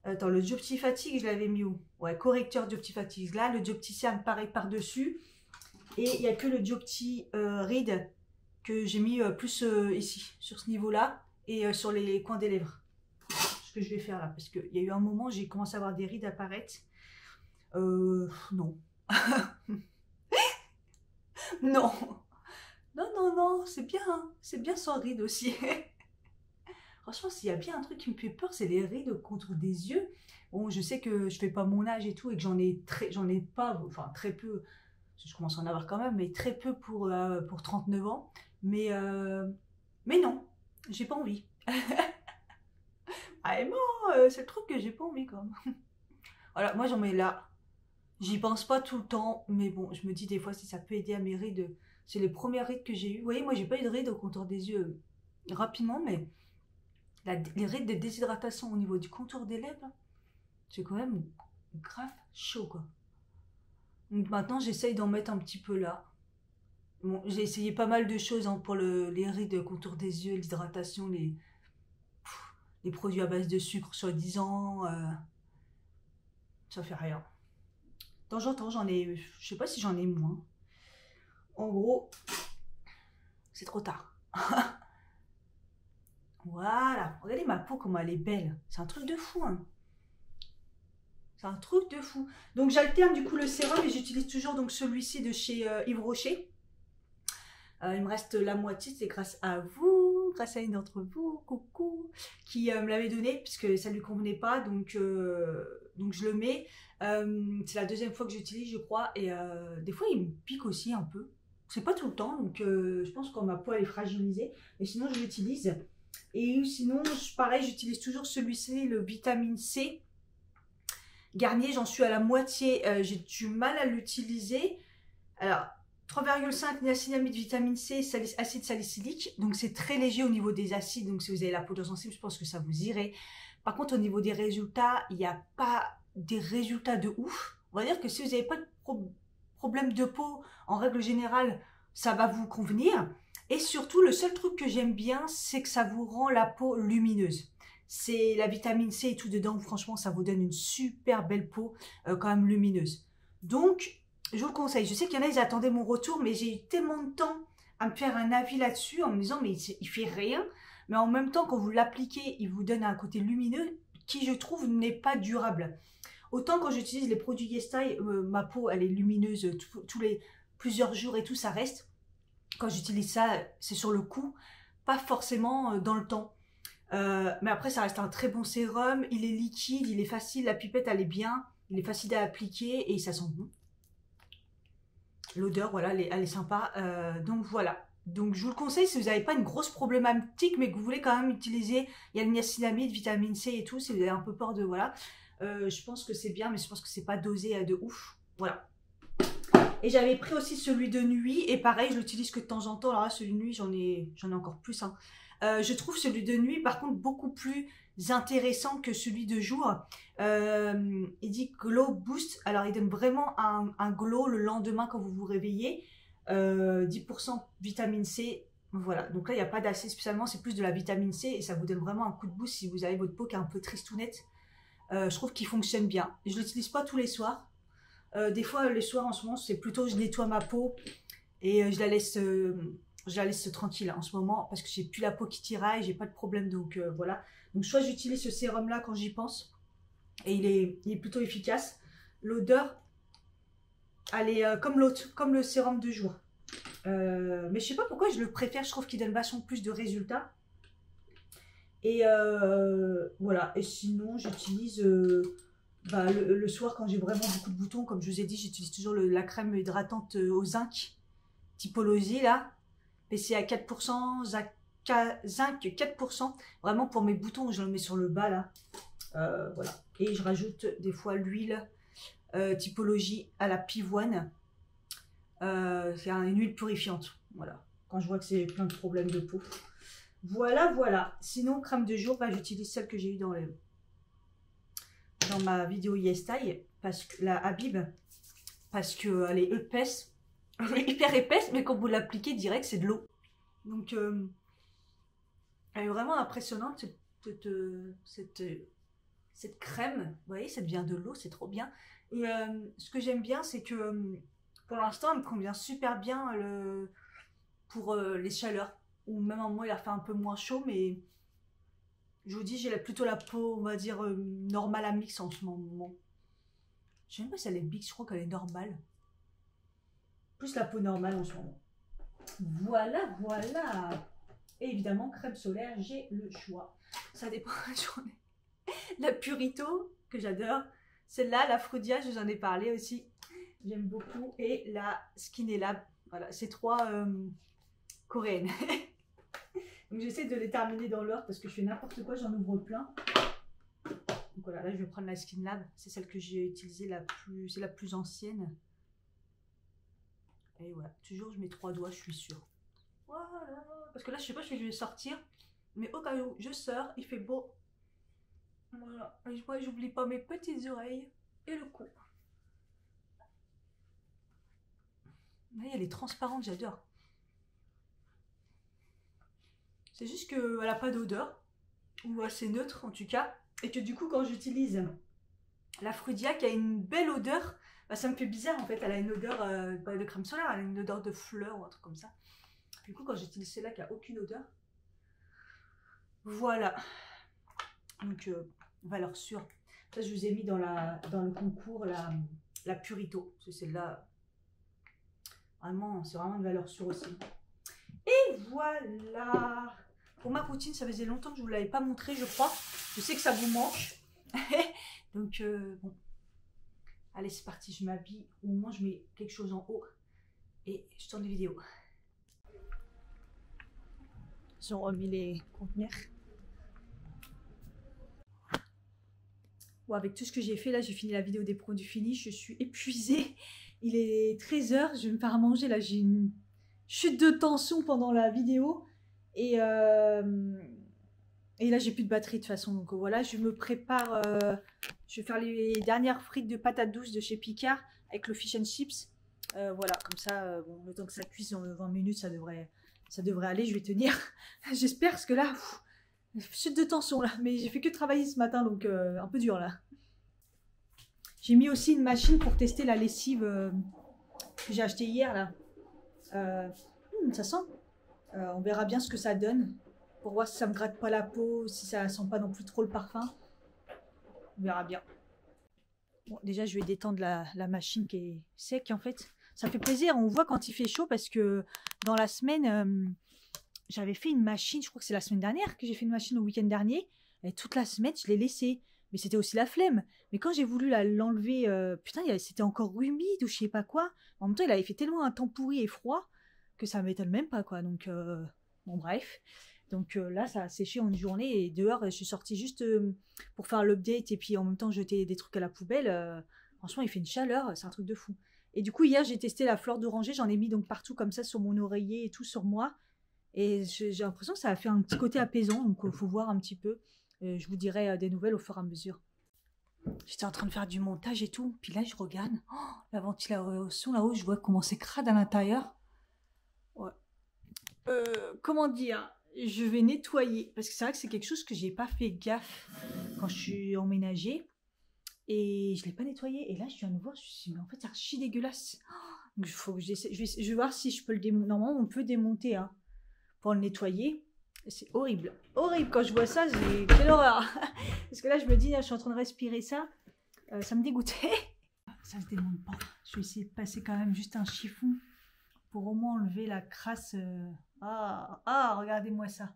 Attends, le Diopti Fatigue, je l'avais mis où? Ouais, correcteur Diopti Fatigue. Là, le Diopti Cerne, pareil, par-dessus. Et il n'y a que le Diopti Ride que j'ai mis plus ici, sur ce niveau-là, et sur les coins des lèvres. Ce que je vais faire là, parce qu'il y a eu un moment, j'ai commencé à avoir des rides apparaître. Non. Non. Non, non, non, c'est bien, hein. C'est bien sans rides aussi. Franchement, s'il y a bien un truc qui me fait peur, c'est les rides contre des yeux. Bon, je sais que je fais pas mon âge et tout, et que j'en ai pas, enfin très peu, je commence à en avoir quand même, mais très peu pour 39 ans. Mais non, j'ai pas envie. Ah, et moi, c'est le truc que j'ai pas envie quand même. Voilà, moi j'en mets là. J'y pense pas tout le temps, mais bon, je me dis des fois si ça peut aider à mes rides. C'est les premières rides que j'ai eues. Vous voyez, moi j'ai pas eu de rides au contour des yeux rapidement, mais les rides de déshydratation au niveau du contour des lèvres, c'est quand même grave chaud quoi. Donc maintenant j'essaye d'en mettre un petit peu là. Bon, j'ai essayé pas mal de choses hein, pour les rides contour des yeux, l'hydratation, les produits à base de sucre soi-disant. Ça fait rien. De temps en temps, j'en ai, je sais pas si j'en ai moins. En gros, c'est trop tard. Voilà, regardez ma peau comment elle est belle. C'est un truc de fou. Hein. C'est un truc de fou. Donc j'alterne du coup le sérum et j'utilise toujours donc celui-ci de chez Yves Rocher. Il me reste la moitié, c'est grâce à vous, grâce à une d'entre vous, coucou, qui me l'avait donné puisque ça ne lui convenait pas, donc je le mets. C'est la deuxième fois que j'utilise, je crois, et des fois il me pique aussi un peu. C'est pas tout le temps, donc je pense que ma peau elle est fragilisée, mais sinon je l'utilise. Et sinon, pareil, j'utilise toujours celui-ci, le vitamine C. Garnier, j'en suis à la moitié, j'ai du mal à l'utiliser. Alors, 3,5 niacinamide, vitamine C, acide salicylique. Donc c'est très léger au niveau des acides. Donc si vous avez la peau sensible, je pense que ça vous irait. Par contre, au niveau des résultats, il n'y a pas des résultats de ouf. On va dire que si vous n'avez pas de problème de peau, en règle générale, ça va vous convenir. Et surtout, le seul truc que j'aime bien, c'est que ça vous rend la peau lumineuse. C'est la vitamine C et tout dedans. Franchement, ça vous donne une super belle peau, quand même lumineuse. Donc, je vous le conseille. Je sais qu'il y en a, ils attendaient mon retour, mais j'ai eu tellement de temps à me faire un avis là-dessus en me disant, mais il fait rien. Mais en même temps, quand vous l'appliquez, il vous donne un côté lumineux qui, je trouve, n'est pas durable. Autant quand j'utilise les produits YesStyle, ma peau, elle est lumineuse tous les plusieurs jours et tout, ça reste. Quand j'utilise ça, c'est sur le coup, pas forcément dans le temps. Mais après, ça reste un très bon sérum. Il est liquide, il est facile, la pipette, elle est bien. Il est facile à appliquer et ça sent bon. L'odeur, voilà, elle est sympa. Donc voilà. Donc je vous le conseille si vous n'avez pas une grosse problématique, mais que vous voulez quand même utiliser. Il y a le niacinamide, vitamine C et tout. Si vous avez un peu peur de voilà, je pense que c'est bien, mais je pense que c'est pas dosé de ouf. Voilà. Et j'avais pris aussi celui de nuit et pareil, je l'utilise que de temps en temps. Alors là, celui de nuit, j'en ai encore plus. Hein. Je trouve celui de nuit, par contre, beaucoup plus intéressant que celui de jour. Il dit Glow Boost. Alors, il donne vraiment un glow le lendemain quand vous vous réveillez. 10% vitamine C. Voilà. Donc là, il n'y a pas d'acide spécialement. C'est plus de la vitamine C et ça vous donne vraiment un coup de boost si vous avez votre peau qui est un peu tristounette. Je trouve qu'il fonctionne bien. Je ne l'utilise pas tous les soirs. Des fois, les soirs en ce moment, c'est plutôt je nettoie ma peau et je la laisse tranquille en ce moment parce que j'ai plus la peau qui tiraille, j'ai pas de problème. Donc voilà. Donc soit j'utilise ce sérum là quand j'y pense et il est plutôt efficace. L'odeur, elle est comme l'autre, comme le sérum de jour. Mais je sais pas pourquoi je le préfère. Je trouve qu'il donne vachement plus de résultats. Et voilà. Et sinon, j'utilise le soir quand j'ai vraiment beaucoup de boutons. Comme je vous ai dit, j'utilise toujours la crème hydratante au zinc. Typologie là. PCA 4%, zinc 4%. Vraiment pour mes boutons, je le mets sur le bas là. Voilà. Et je rajoute des fois l'huile typologie à la pivoine. C'est une huile purifiante. Voilà. Quand je vois que c'est plein de problèmes de peau. Voilà, voilà. Sinon, crème de jour, bah, j'utilise celle que j'ai eue dans ma vidéo YesStyle, parce que la Habib, parce qu'elle est épaisse. Elle est hyper épaisse, mais quand vous l'appliquez direct, c'est de l'eau. Donc, elle est vraiment impressionnante, cette crème. Vous voyez, ça devient de l'eau, c'est trop bien. Et ce que j'aime bien, c'est que pour l'instant, elle me convient super bien pour les chaleurs. Ou même en moi, il a fait un peu moins chaud, mais je vous dis, j'ai plutôt la peau, on va dire, normale à mix en ce moment. Je sais même pas si elle est mix, je crois qu'elle est normale. Plus la peau normale en ce moment. Voilà, voilà. Et évidemment, crème solaire, j'ai le choix. Ça dépend de la journée. La Purito, que j'adore. Celle-là, la Frudia, je vous en ai parlé aussi. J'aime beaucoup. Et la Skin Lab. Voilà, ces trois coréennes. Donc j'essaie de les terminer dans l'ordre parce que je fais n'importe quoi, j'en ouvre plein. Donc voilà, là je vais prendre la Skin Lab. C'est celle que j'ai utilisée c'est la plus ancienne. Et voilà, toujours je mets 3 doigts, je suis sûre. Voilà. Parce que là je sais pas si je vais sortir. Mais au cas où je sors, il fait beau. Voilà. Et moi j'oublie pas mes petites oreilles et le cou. Là, elle est transparente, j'adore. C'est juste qu'elle n'a pas d'odeur, ou assez neutre en tout cas, et que du coup quand j'utilise la Frudia qui a une belle odeur, bah, ça me fait bizarre en fait, elle a une odeur de crème solaire, elle a une odeur de fleurs ou un truc comme ça. Du coup quand j'utilise celle-là qui a aucune odeur, voilà. Donc valeur sûre. Ça je vous ai mis dans le concours la Purito, c'est celle-là, vraiment, c'est vraiment une valeur sûre aussi. Et voilà. Pour ma routine, ça faisait longtemps que je ne vous l'avais pas montré, je crois. Je sais que ça vous manque. Donc, bon. Allez, c'est parti, je m'habille. Au moins, je mets quelque chose en haut. Et je tourne les vidéos. Ils ont remis les conteneurs. Bon, avec tout ce que j'ai fait, là, j'ai fini la vidéo des produits finis. Je suis épuisée. Il est 13 h. Je vais me faire à manger. Là, j'ai une chute de tension pendant la vidéo. Et là, j'ai plus de batterie de toute façon. Donc voilà, je me prépare. Je vais faire les dernières frites de patates douces de chez Picard avec le fish and chips. Voilà, comme ça, bon, le temps que ça cuise en 20 minutes, ça devrait aller. Je vais tenir. J'espère, parce que là, chute de tension là. Mais j'ai fait que travailler ce matin, donc un peu dur là. J'ai mis aussi une machine pour tester la lessive que j'ai achetée hier là. Ça sent. On verra bien ce que ça donne pour voir si ça me gratte pas la peau, si ça sent pas non plus trop le parfum. On verra bien. Bon, déjà, je vais détendre la machine qui est sec en fait. Ça fait plaisir, on voit quand il fait chaud parce que dans la semaine, j'avais fait une machine, je crois que c'est la semaine dernière que j'ai fait une machine au week-end dernier. Et toute la semaine, je l'ai laissée. Mais c'était aussi la flemme. Mais quand j'ai voulu l'enlever, putain, c'était encore humide ou je sais pas quoi. En même temps, il avait fait tellement un temps pourri et froid que ça m'étonne même pas quoi. Donc bon bref, donc là ça a séché en une journée et dehors je suis sortie juste pour faire l'update et puis en même temps jeter des trucs à la poubelle. Franchement il fait une chaleur, c'est un truc de fou. Et du coup hier j'ai testé la fleur d'oranger, j'en ai mis donc partout comme ça sur mon oreiller et tout sur moi et j'ai l'impression que ça a fait un petit côté apaisant, donc il faut voir un petit peu. Je vous dirai des nouvelles au fur et à mesure. J'étais en train de faire du montage et tout, puis là je regarde, la ventilation là-haut, je vois comment c'est crade à l'intérieur. Ouais. Comment dire, je vais nettoyer parce que c'est vrai que c'est quelque chose que j'ai pas fait gaffe quand je suis emménagée et je l'ai pas nettoyé et là je viens de voir, je me suis dit mais en fait c'est archi dégueulasse. Donc il faut que j'essaie, je vais voir si je peux le démonter. Normalement on peut démonter hein, pour le nettoyer. C'est horrible, horrible quand je vois ça, j'ai quelle horreur. Parce que là je me dis, là, je suis en train de respirer ça, ça me dégoûtait. Ça se démonte pas. Je vais essayer de passer quand même juste un chiffon pour au moins enlever la crasse. Regardez-moi ça.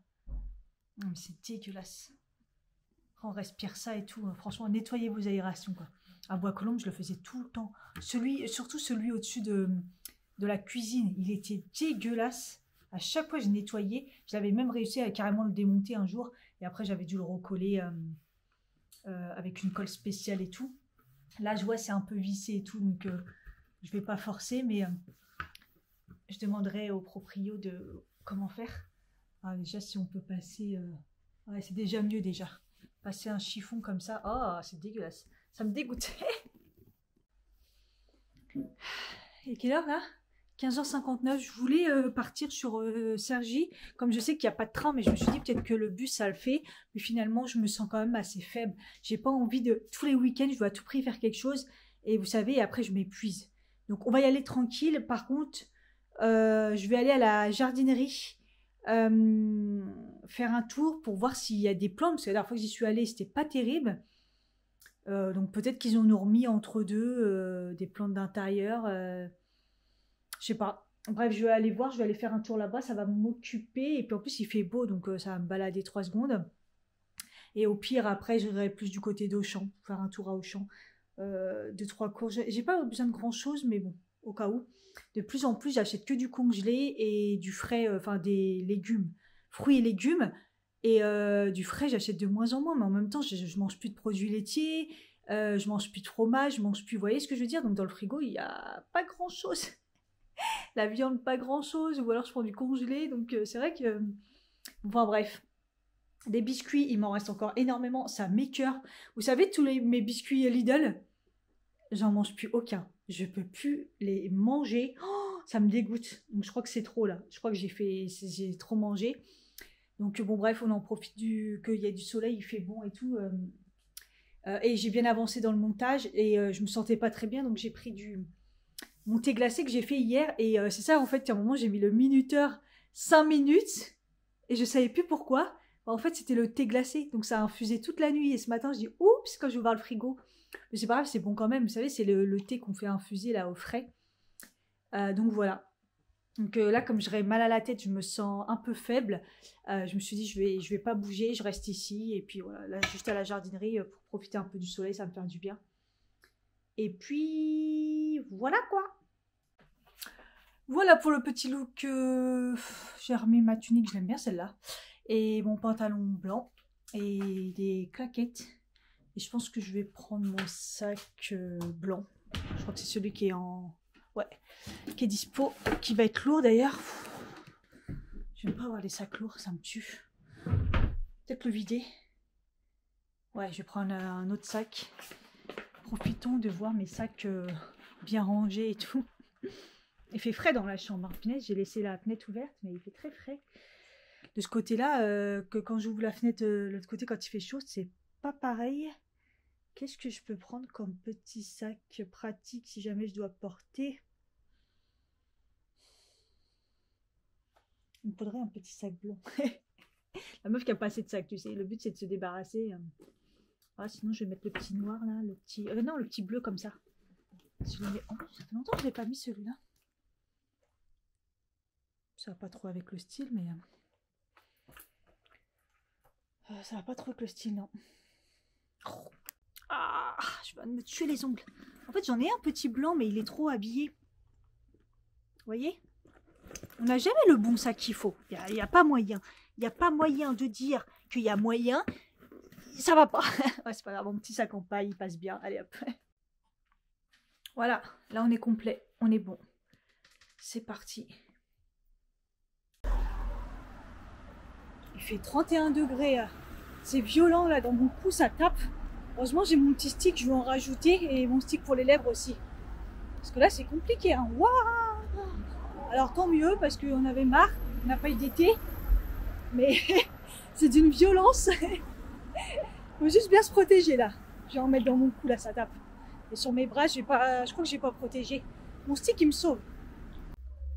Non, mais c'est dégueulasse. On respire ça et tout. Franchement, nettoyez vos aérations, quoi. À Bois-Colombes, je le faisais tout le temps. Surtout celui au-dessus de la cuisine. Il était dégueulasse. À chaque fois, je nettoyais. J'avais même réussi à carrément le démonter un jour. Et après, j'avais dû le recoller avec une colle spéciale et tout. Là, je vois, c'est un peu vissé et tout, donc je vais pas forcer, mais je demanderai au proprio de comment faire. Ah, déjà, si on peut passer... ouais, c'est déjà mieux, déjà. Passer un chiffon comme ça, oh, c'est dégueulasse. Ça me dégoûte. Et quelle heure, là? 15h59, je voulais partir sur Cergy, comme je sais qu'il n'y a pas de train, mais je me suis dit peut-être que le bus ça le fait, mais finalement je me sens quand même assez faible. J'ai pas envie de, tous les week-ends, je dois à tout prix faire quelque chose, et vous savez, après je m'épuise. Donc on va y aller tranquille, par contre, je vais aller à la jardinerie, faire un tour pour voir s'il y a des plantes, parce que la dernière fois que j'y suis allée, c'était pas terrible. Donc peut-être qu'ils ont nous remis entre deux des plantes d'intérieur. Je sais pas. Bref, je vais aller voir, je vais aller faire un tour là-bas, ça va m'occuper. Et puis en plus, il fait beau, donc ça va me balader 3 secondes. Et au pire, après, j'irai plus du côté d'Auchan, faire un tour à Auchan. 2-3 courses. J'ai pas besoin de grand-chose, mais bon, au cas où. De plus en plus, j'achète que du congelé et du frais, enfin des légumes, fruits et légumes. Et du frais, j'achète de moins en moins, mais en même temps, je mange plus de produits laitiers, je mange plus de fromage, je mange plus. Vous voyez ce que je veux dire? Donc dans le frigo, il y a pas grand-chose. La viande, pas grand-chose, ou alors je prends du congelé, donc c'est vrai que... Enfin bref, des biscuits, il m'en reste encore énormément, ça m'écœure. Vous savez, mes biscuits Lidl, j'en mange plus aucun. Je peux plus les manger. Oh, ça me dégoûte. Donc je crois que c'est trop là. Je crois que j'ai trop mangé. Donc bon bref, on en profite qu'il y a du soleil, il fait bon et tout. Et j'ai bien avancé dans le montage et je me sentais pas très bien, donc j'ai pris mon thé glacé que j'ai fait hier. Et c'est ça en fait, qu'à un moment j'ai mis le minuteur 5 minutes et je savais plus pourquoi. En fait, c'était le thé glacé, donc ça a infusé toute la nuit. Et ce matin, je dis oups, quand je vais ouvert le frigo. Mais c'est pas grave, c'est bon quand même. Vous savez, c'est le thé qu'on fait infuser là au frais. Donc voilà. Donc là, comme j'aurais mal à la tête, je me sens un peu faible. Je me suis dit, je vais pas bouger, je reste ici. Et puis voilà, là, juste à la jardinerie pour profiter un peu du soleil, ça me fait du bien. Et puis voilà quoi. Voilà pour le petit look. J'ai remis ma tunique, je l'aime bien celle-là. Et mon pantalon blanc. Et des claquettes. Et je pense que je vais prendre mon sac blanc. Je crois que c'est celui qui est en... Ouais, qui est dispo. Qui va être lourd d'ailleurs. Je n'aime pas avoir les sacs lourds, ça me tue. Peut-être le vider. Ouais, je vais prendre un autre sac. Profitons de voir mes sacs bien rangés et tout. Il fait frais dans la chambre. Punaise, j'ai laissé la fenêtre ouverte, mais il fait très frais. De ce côté-là, que quand j'ouvre la fenêtre de l'autre côté, quand il fait chaud, c'est pas pareil. Qu'est-ce que je peux prendre comme petit sac pratique si jamais je dois porter? Il me faudrait un petit sac blanc. La meuf qui a pas assez de sac, tu sais. Le but, c'est de se débarrasser. Ah, sinon, je vais mettre le petit noir, là. Le petit... non, le petit bleu, comme ça. Si je le mets... Oh, ça fait longtemps que je n'ai pas mis celui-là. Ça va pas trop avec le style, mais... ça va pas trop avec le style, non. Oh. Ah, je vais me tuer les ongles. En fait, j'en ai un petit blanc, mais il est trop habillé. Vous voyez? On n'a jamais le bon sac qu'il faut. Il n'y a pas moyen. Il n'y a pas moyen de dire qu'il y a moyen. Ça va pas. Ouais, c'est pas grave, mon petit sac en paille, il passe bien. Allez hop. Voilà, là on est complet. On est bon. C'est parti. Il fait 31 degrés. C'est violent là, dans mon cou, ça tape. Heureusement, j'ai mon petit stick, je vais en rajouter. Et mon stick pour les lèvres aussi. Parce que là, c'est compliqué. Hein. Waouh! Alors tant mieux, parce qu'on avait marre. On n'a pas eu d'été. Mais c'est d'une violence. Il faut juste bien se protéger là. Je vais en mettre dans mon cou là, ça tape. Et sur mes bras, je crois que je n'ai pas protégé. Mon stick, il me sauve.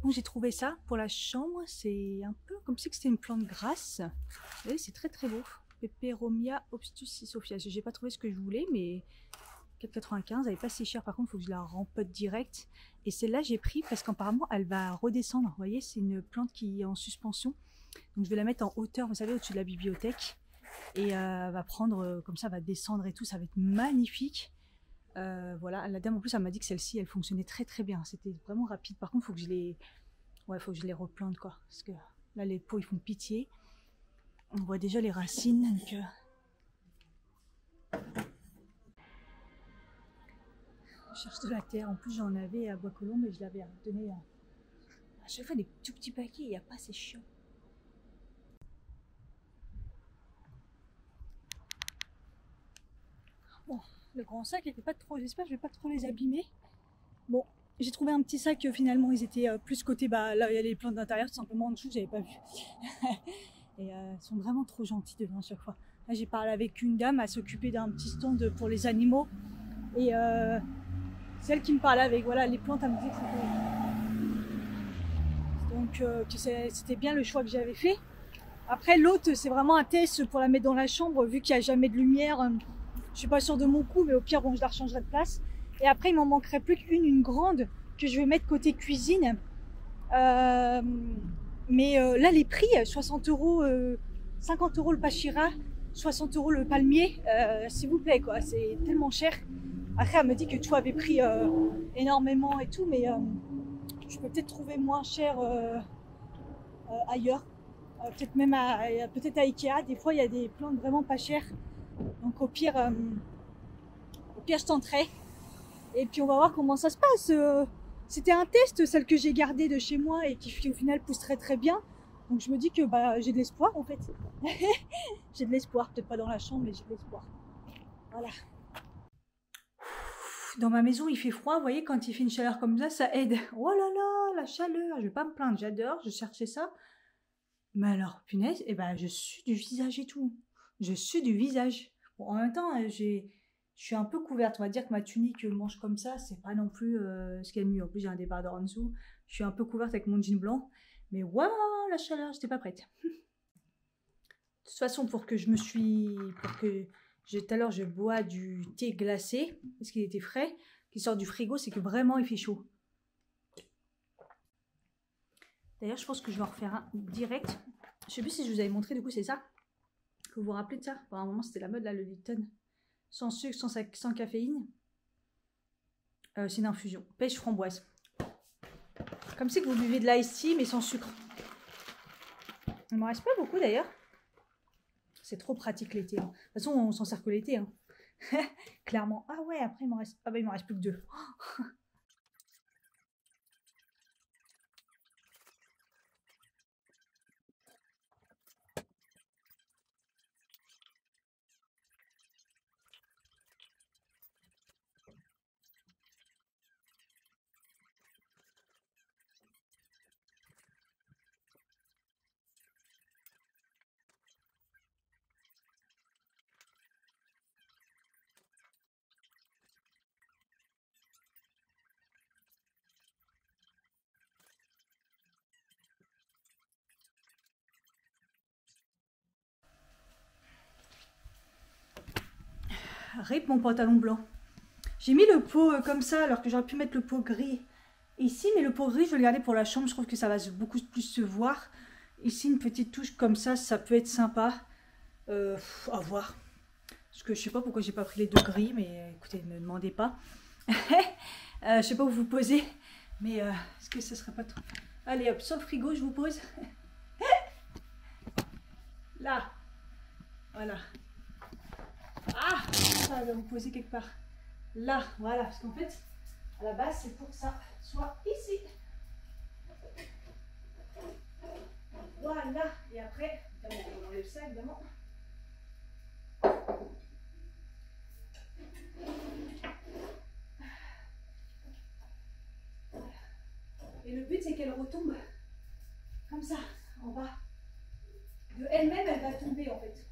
Bon, j'ai trouvé ça pour la chambre. C'est un peu comme si c'était une plante grasse. Vous voyez, c'est très très beau. Peperomia obstucisophia. Je n'ai pas trouvé ce que je voulais, mais 4,95, elle n'est pas si chère. Par contre, il faut que je la rempote direct. Et celle-là, j'ai pris parce qu'apparemment, elle va redescendre. Vous voyez, c'est une plante qui est en suspension. Donc, je vais la mettre en hauteur, vous savez, au-dessus de la bibliothèque. Et elle va prendre, comme ça, elle va descendre et tout. Ça va être magnifique. Voilà, la dame en plus elle m'a dit que celle-ci elle fonctionnait très très bien, c'était vraiment rapide. Par contre, faut que je les replante quoi, parce que là les pots ils font pitié. On voit déjà les racines. Donc, Je cherche de la terre. En plus, j'en avais à Bois-Colombes et je l'avais donné à chaque fois des tout petits paquets. Il n'y a pas, c'est chiant. Bon, le grand sac n'était pas trop. J'espère que je vais pas trop les abîmer. Bon, j'ai trouvé un petit sac. Finalement, ils étaient plus côté. Bah, là, il y a les plantes d'intérieur, tout simplement en dessous, j'avais pas vu. Et ils sont vraiment trop gentils devant à chaque fois. Là, j'ai parlé avec une dame à s'occuper d'un petit stand pour les animaux. Et celle qui me parlait avec voilà, les plantes, elle me disait que c'était bien le choix que j'avais fait. Après, l'autre, c'est vraiment un test pour la mettre dans la chambre, vu qu'il n'y a jamais de lumière. Je suis pas sûre de mon coup, mais au pire, bon, je la rechangerai de place. Et après, il m'en manquerait plus une grande, que je vais mettre côté cuisine. Mais là, les prix, 60 €, 50 € le pachira, 60 € le palmier, s'il vous plaît, quoi, c'est tellement cher. Après, elle me dit que tout avait pris énormément et tout, mais je peux peut-être trouver moins cher ailleurs. Peut-être même peut-être à Ikea, des fois, il y a des plantes vraiment pas chères. Donc au pire, je tenterai. Et puis on va voir comment ça se passe. C'était un test, celle que j'ai gardée de chez moi et qui au final pousse très très bien. Donc je me dis que bah, j'ai de l'espoir en fait. J'ai de l'espoir, peut-être pas dans la chambre, mais j'ai de l'espoir. Voilà. Dans ma maison, il fait froid, vous voyez, quand il fait une chaleur comme ça aide. Oh là là, la chaleur, je vais pas me plaindre, j'adore, je cherchais ça. Mais alors, punaise, eh ben, je suis du visage et tout. Je suis du visage. Bon, en même temps, je suis un peu couverte. On va dire que ma tunique mange comme ça, c'est pas non plus ce qu'il y a de mieux. En plus, j'ai un débardeur en dessous. Je suis un peu couverte avec mon jean blanc. Mais waouh, la chaleur, j'étais pas prête. De toute façon, tout à l'heure, je bois du thé glacé, parce qu'il était frais, qui sort du frigo, c'est que vraiment, il fait chaud. D'ailleurs, je pense que je vais en refaire un direct. Je sais plus si je vous avais montré, du coup, c'est ça. Vous vous rappelez de ça? Pendant un moment, c'était la mode, là, le Lipton. Sans sucre, sans caféine. C'est une infusion. Pêche framboise. Comme si que vous buvez de l'ice tea, mais sans sucre. Il m'en reste pas beaucoup, d'ailleurs. C'est trop pratique l'été. Hein. De toute façon, on s'en sert que l'été. Hein. Clairement. Ah ouais, après, il m'en reste... Ah bah, il m'en reste plus que 2. Rip mon pantalon blanc. J'ai mis le pot comme ça alors que j'aurais pu mettre le pot gris ici, mais le pot gris je vais le garder pour la chambre, je trouve que ça va beaucoup plus se voir. Ici une petite touche comme ça peut être sympa. À voir. Parce que je sais pas pourquoi j'ai pas pris les deux gris, mais écoutez, ne me demandez pas. Je sais pas où vous posez, mais est-ce que ce serait pas trop... Allez hop, sur le frigo je vous pose. Là. Voilà. Ah, ça va vous poser quelque part. Là, voilà, parce qu'en fait, à la base, c'est pour que ça soit ici. Voilà, et après, on enlève ça évidemment. Et le but, c'est qu'elle retombe comme ça, en bas. De elle-même, elle va tomber en fait.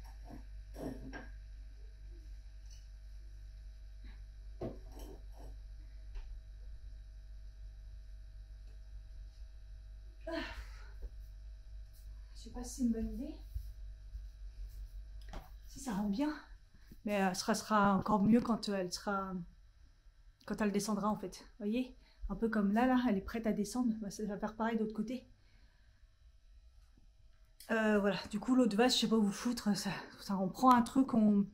Je sais pas si c'est une bonne idée. Si ça rend bien. Mais ce sera encore mieux quand elle descendra en fait. Vous voyez? Un peu comme là, elle est prête à descendre. Bah, ça va faire pareil de l'autre côté. Voilà, du coup l'autre vase, je sais pas où vous foutre. Ça, on prend un truc, on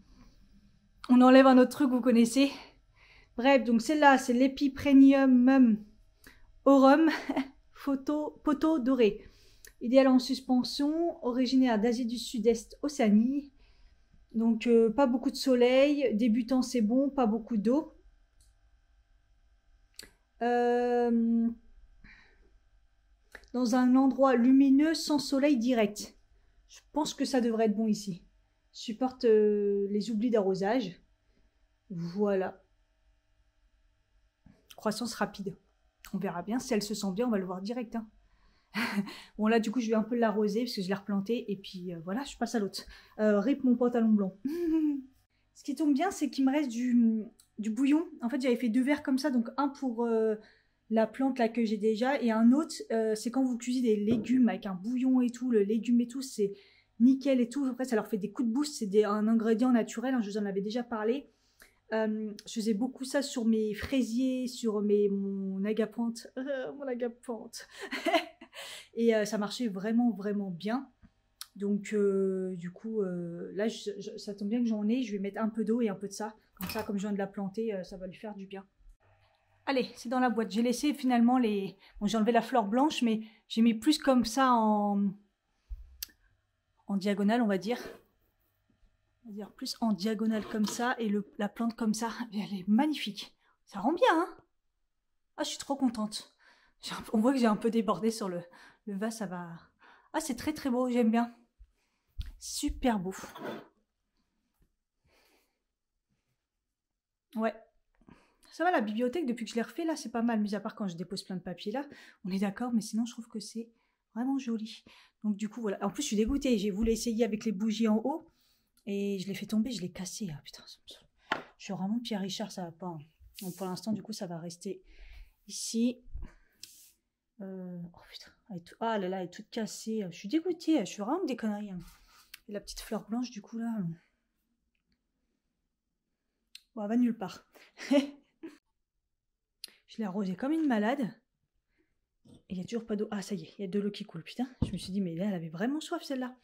enlève un autre truc, vous connaissez. Bref, donc celle-là, c'est l'Epiprenium aurum poteau doré. Idéal en suspension, originaire d'Asie du Sud-Est, Océanie. Donc pas beaucoup de soleil, débutant c'est bon, pas beaucoup d'eau. Dans un endroit lumineux sans soleil direct. Je pense que ça devrait être bon ici. Supporte les oublis d'arrosage. Voilà. Croissance rapide. On verra bien. Si elle se sent bien, on va le voir direct. Hein. Bon, là, du coup, je vais un peu l'arroser parce que je l'ai replanté. Et puis, voilà, je passe à l'autre. Rip mon pantalon blanc. Ce qui tombe bien, c'est qu'il me reste du bouillon. En fait, j'avais fait 2 verres comme ça. Donc, un pour la plante là que j'ai déjà. Et un autre, c'est quand vous cuisez des légumes avec un bouillon et tout. Le légume et tout, c'est nickel et tout. Après, ça leur fait des coups de boost. C'est un ingrédient naturel. Hein, je vous en avais déjà parlé. Je faisais beaucoup ça sur mes fraisiers, sur mon agapante. Mon agapante. Et ça marchait vraiment, vraiment bien. Donc, du coup, là, ça tombe bien que j'en ai. Je vais mettre un peu d'eau et un peu de ça. Comme ça, comme je viens de la planter, ça va lui faire du bien. Allez, c'est dans la boîte. J'ai laissé finalement les... Bon, j'ai enlevé la fleur blanche, mais j'ai mis plus comme ça en diagonale, on va dire. On va dire plus en diagonale comme ça et la plante comme ça. Elle est magnifique. Ça rend bien, hein? Ah, je suis trop contente. On voit que j'ai un peu débordé sur le vase, ça va... Ah, c'est très très beau, j'aime bien. Super beau. Ouais. Ça va, la bibliothèque, depuis que je l'ai refait, là, c'est pas mal. Mis à part quand je dépose plein de papiers, là. On est d'accord, mais sinon, je trouve que c'est vraiment joli. Donc, du coup, voilà. En plus, je suis dégoûtée. J'ai voulu essayer avec les bougies en haut. Et je l'ai fait tomber, je l'ai cassé. Ah, putain, je suis vraiment Pierre Richard, ça va pas. Hein. Donc, pour l'instant, du coup, ça va rester ici. Oh, putain. Ah là là, elle est toute cassée. Je suis dégoûtée. Je suis vraiment des conneries. Hein. Et la petite fleur blanche, du coup, là... Bon, elle va nulle part. Je l'ai arrosée comme une malade. Et il n'y a toujours pas d'eau. Ah, ça y est, il y a de l'eau qui coule. Putain, je me suis dit, mais là, elle avait vraiment soif, celle-là.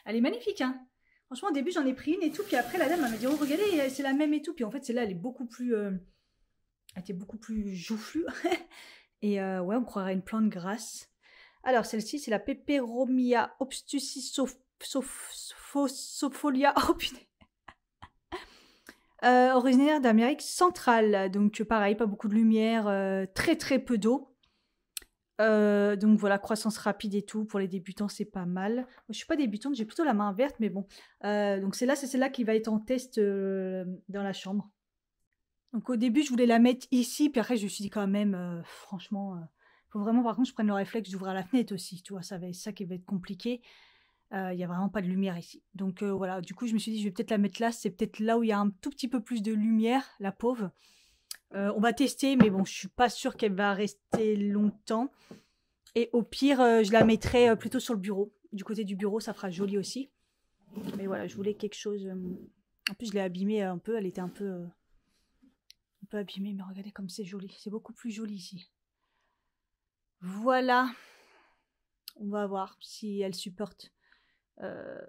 Elle est magnifique, hein. Franchement, au début, j'en ai pris une et tout. Puis après, la dame, elle m'a dit, oh, regardez, c'est la même et tout. Puis en fait, celle-là, elle est beaucoup plus... elle était beaucoup plus joufflue. Et ouais, on croirait une plante grasse. Alors, celle-ci, c'est la Peperomia obtuscifolia. Oh, putain. Originaire d'Amérique centrale. Donc, pareil, pas beaucoup de lumière, très très peu d'eau. Donc voilà, croissance rapide et tout. Pour les débutants, c'est pas mal. Moi, je suis pas débutante, j'ai plutôt la main verte, mais bon. Donc c'est celle-là qui va être en test dans la chambre. Donc au début, je voulais la mettre ici, puis après, je me suis dit quand même, franchement, faut vraiment, par contre, je prenne le réflexe d'ouvrir la fenêtre aussi. Tu vois, ça qui va être compliqué. Il y a vraiment pas de lumière ici. Donc voilà, du coup, je me suis dit, je vais peut-être la mettre là. C'est peut-être là où il y a un tout petit peu plus de lumière, la pauvre. On va tester, mais bon, je suis pas sûre qu'elle va rester longtemps. Et au pire, je la mettrai plutôt sur le bureau. Du côté du bureau, ça fera joli aussi. Mais voilà, je voulais quelque chose... En plus, je l'ai abîmée un peu. Elle était un peu abîmée. Mais regardez comme c'est joli. C'est beaucoup plus joli ici. Voilà. On va voir si elle supporte. Je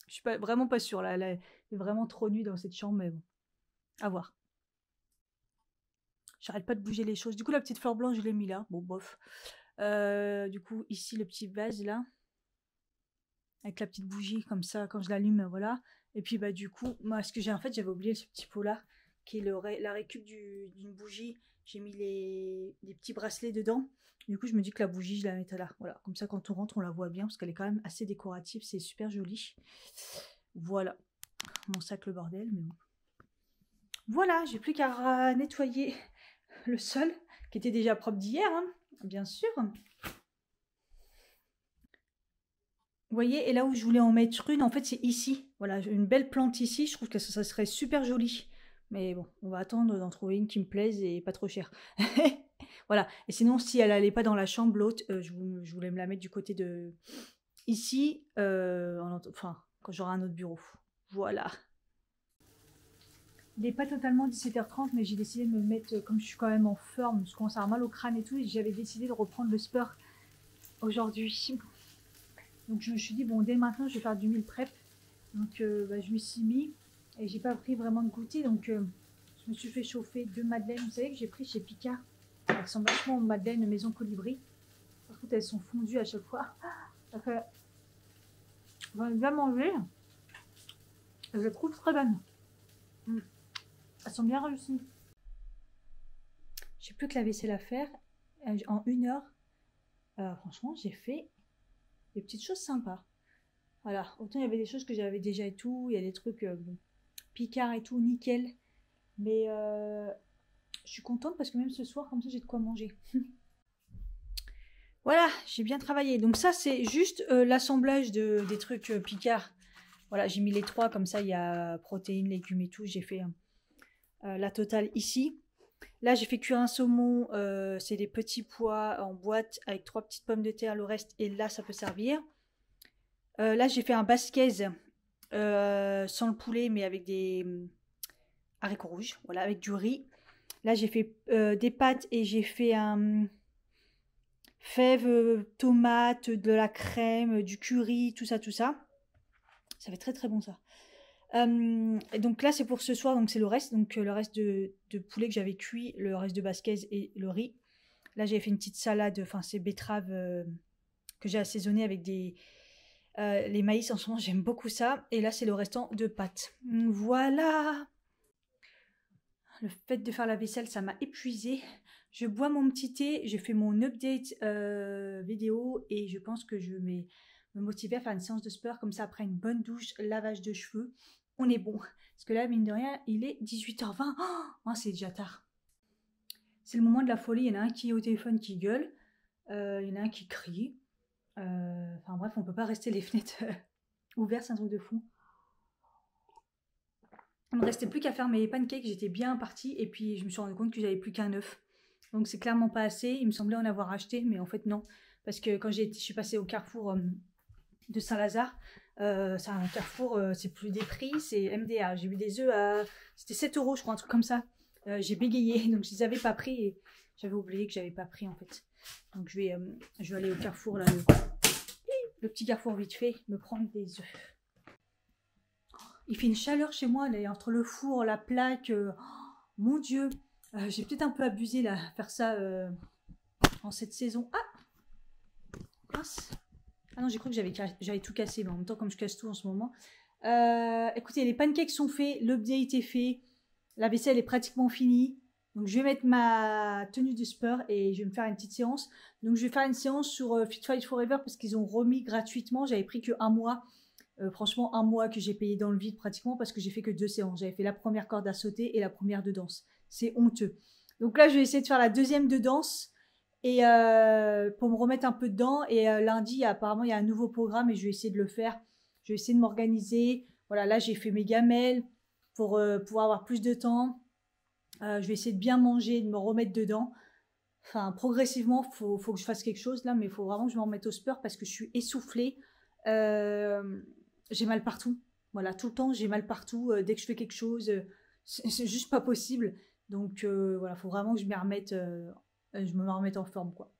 suis vraiment pas sûre. Là. Elle est vraiment trop nue dans cette chambre. Mais bon, à voir. J'arrête pas de bouger les choses. Du coup, la petite fleur blanche, je l'ai mis là. Bon, bof. Du coup, ici, le petit vase, là. Avec la petite bougie, comme ça, quand je l'allume, voilà. Et puis, bah, du coup, moi, ce que j'ai, en fait, j'avais oublié ce petit pot-là, qui est la récup d'une bougie. J'ai mis les petits bracelets dedans. Du coup, je me dis que la bougie, je la mets là. Voilà. Comme ça, quand on rentre, on la voit bien, parce qu'elle est quand même assez décorative. C'est super joli. Voilà. Mon sac, le bordel, mais bon. Voilà, j'ai plus qu'à nettoyer le sol, qui était déjà propre d'hier, hein, bien sûr. Vous voyez, et là où je voulais en mettre une, en fait, c'est ici. Voilà, une belle plante ici, je trouve que ça serait super joli. Mais bon, on va attendre d'en trouver une qui me plaise et pas trop chère. Voilà, et sinon, si elle n'allait pas dans la chambre, l'autre, je voulais me la mettre du côté de... Ici, enfin, quand j'aurai un autre bureau. Voilà. Il n'est pas totalement 17h30, mais j'ai décidé de me mettre, comme je suis quand même en forme, je commence à avoir mal au crâne et tout, et j'avais décidé de reprendre le sport aujourd'hui. Donc je me suis dit, bon, dès maintenant, je vais faire du meal prep. Donc bah, je m'y suis mis, et j'ai pas pris vraiment de goûter, donc je me suis fait chauffer 2 madeleines, vous savez, que j'ai pris chez Picard. Elles sont vachement aux madeleines maison colibri. Par contre, elles sont fondues à chaque fois. Ça fait J'en ai déjà mangé. Je les trouve très bonnes. Elles sont bien réussies. J'ai plus que la vaisselle à faire. En 1 heure, franchement, j'ai fait des petites choses sympas. Voilà, autant il y avait des choses que j'avais déjà et tout. Il y a des trucs bon, Picard et tout, nickel. Mais je suis contente parce que même ce soir, comme ça, j'ai de quoi manger. Voilà, j'ai bien travaillé. Donc ça, c'est juste l'assemblage des trucs Picard. Voilà, j'ai mis les 3, comme ça, il y a protéines, légumes et tout. J'ai fait la totale ici. Là, j'ai fait cuire un saumon. C'est des petits pois en boîte avec 3 petites pommes de terre, le reste. Et là, ça peut servir. Là, j'ai fait un basquez sans le poulet, mais avec des haricots rouges. Voilà, avec du riz. Là, j'ai fait des pâtes et j'ai fait un fèves, tomates, de la crème, du curry, tout ça, tout ça. Ça fait très très bon ça. Et donc là c'est pour ce soir, donc c'est le reste. Donc le reste de poulet que j'avais cuit, le reste de basquez et le riz. Là j'avais fait une petite salade, enfin c'est betterave que j'ai assaisonné avec les maïs en ce moment, j'aime beaucoup ça. Et là c'est le restant de pâtes. Voilà. Le fait de faire la vaisselle, ça m'a épuisée. Je bois mon petit thé, je fais mon update vidéo et je pense que je vais me motiver à faire une séance de sport. Comme ça, après une bonne douche, lavage de cheveux, on est bon. Parce que là, mine de rien, il est 18h20. Oh, c'est déjà tard. C'est le moment de la folie. Il y en a un qui est au téléphone qui gueule. Il y en a un qui crie. Enfin bref, on peut pas rester les fenêtres ouvertes, c'est un truc de fou. Il me restait plus qu'à faire mes pancakes, j'étais bien partie. Et puis, je me suis rendu compte que j'avais plus qu'un œuf. Donc, c'est clairement pas assez. Il me semblait en avoir acheté, mais en fait, non. Parce que quand je suis passée au Carrefour de Saint-Lazare, c'est un Carrefour, c'est plus des prix, c'est MDA. J'ai eu des œufs à... C'était 7 €, je crois, un truc comme ça. J'ai bégayé, donc je les avais pas pris et j'avais oublié que j'avais pas pris, en fait. Donc, je vais aller au Carrefour, là, le petit Carrefour vite fait, me prendre des œufs. Il fait une chaleur chez moi, là, entre le four, la plaque. Mon Dieu, j'ai peut-être un peu abusé là, à faire ça en cette saison. Ah, mince. Ah non, j'ai cru que j'avais tout cassé, mais en même temps, comme je casse tout en ce moment. Écoutez, les pancakes sont faits, l'update est fait, la vaisselle est pratiquement finie. Donc, je vais mettre ma tenue de sport et je vais me faire une petite séance. Donc, je vais faire une séance sur Fit Fight Forever parce qu'ils ont remis gratuitement. J'avais pris que 1 mois. Franchement, 1 mois que j'ai payé dans le vide pratiquement parce que j'ai fait que 2 séances. J'avais fait la première corde à sauter et la première de danse. C'est honteux. Donc là, je vais essayer de faire la deuxième de danse et pour me remettre un peu dedans. Et lundi, apparemment, il y a un nouveau programme et je vais essayer de le faire. Je vais essayer de m'organiser. Voilà, là, j'ai fait mes gamelles pour pouvoir avoir plus de temps. Je vais essayer de bien manger, de me remettre dedans. Enfin, progressivement, faut que je fasse quelque chose là, mais il faut vraiment que je me remette au sport parce que je suis essoufflée. J'ai mal partout. Voilà, tout le temps, j'ai mal partout. Dès que je fais quelque chose, c'est juste pas possible. Donc, voilà, faut vraiment que je me remette en forme, quoi.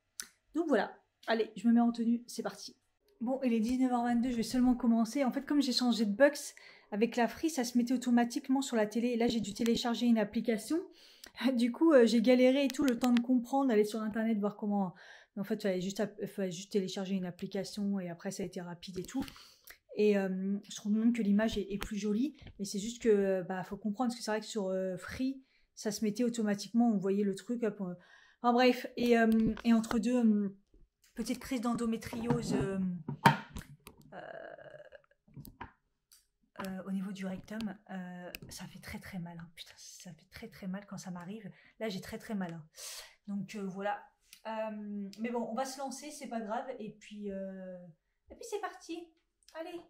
Donc, voilà. Allez, je me mets en tenue. C'est parti. Bon, il est 19h22. Je vais seulement commencer. En fait, comme j'ai changé de box avec la Free, ça se mettait automatiquement sur la télé. Et là, j'ai dû télécharger une application. Du coup, j'ai galéré et tout le temps de comprendre, aller sur Internet, voir comment... En fait, il fallait juste télécharger une application et après, ça a été rapide et tout. Et je trouve même que l'image est plus jolie. Mais c'est juste que faut comprendre, parce que c'est vrai que sur Free, ça se mettait automatiquement, on voyait le truc. Enfin bref, et entre deux petites crises d'endométriose au niveau du rectum, ça fait très très mal. Hein. Putain, ça fait très très mal quand ça m'arrive. Là, j'ai très très mal. Hein. Donc voilà. Mais bon, on va se lancer, c'est pas grave. Et puis c'est parti. Allez.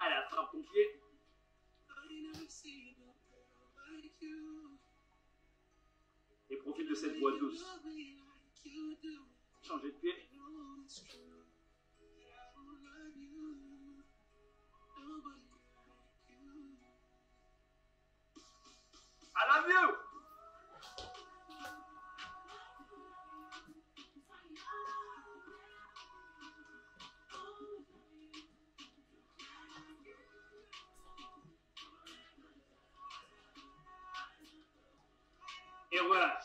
Allez, attrape ton pied. Et profite de cette voix douce. Changer de pied. I love you! Et voilà.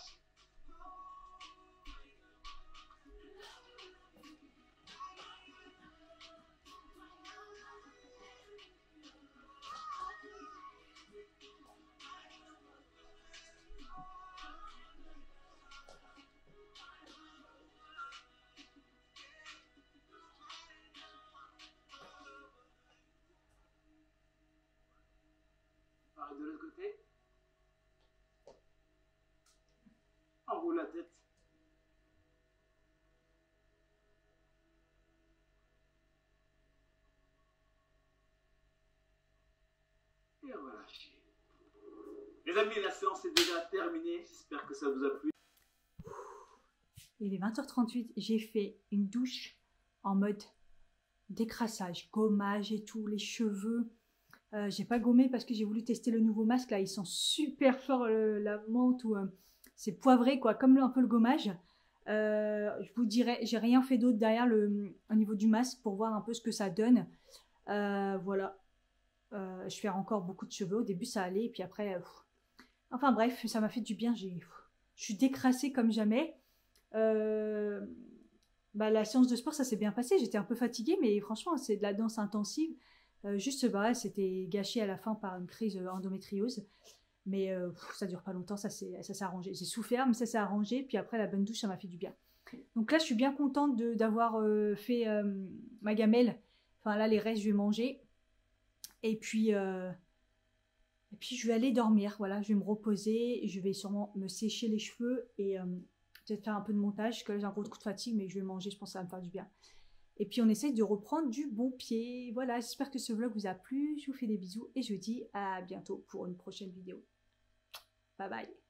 Pareil de l'autre côté. Enroule la tête. Et relâchez. Les amis, la séance est déjà terminée. J'espère que ça vous a plu. Il est 20h38, j'ai fait une douche en mode décrassage, gommage et tout, les cheveux. J'ai pas gommé parce que j'ai voulu tester le nouveau masque. Là, ils sont super forts, la menthe ou c'est poivré quoi, comme un peu le gommage. Je vous dirais, j'ai rien fait d'autre derrière au niveau du masque pour voir un peu ce que ça donne. Voilà. Je fais encore beaucoup de cheveux. Au début, ça allait, et puis après, enfin bref, ça m'a fait du bien. Je suis décrassée comme jamais. La séance de sport, ça s'est bien passé. J'étais un peu fatiguée, mais franchement, c'est de la danse intensive. Juste, c'était gâché à la fin par une crise endométriose. Mais ça dure pas longtemps, ça s'est arrangé. J'ai souffert, mais ça s'est arrangé. Puis après, la bonne douche, ça m'a fait du bien. Donc là, je suis bien contente d'avoir fait ma gamelle. Enfin là, les restes, je vais manger. Et puis je vais aller dormir. Voilà, je vais me reposer. Je vais sûrement me sécher les cheveux et peut-être faire un peu de montage. Parce que là, j'ai un gros coup de fatigue, mais je vais manger. Je pense que ça va me faire du bien. Et puis, on essaye de reprendre du bon pied. Voilà, j'espère que ce vlog vous a plu. Je vous fais des bisous et je vous dis à bientôt pour une prochaine vidéo. Bye bye.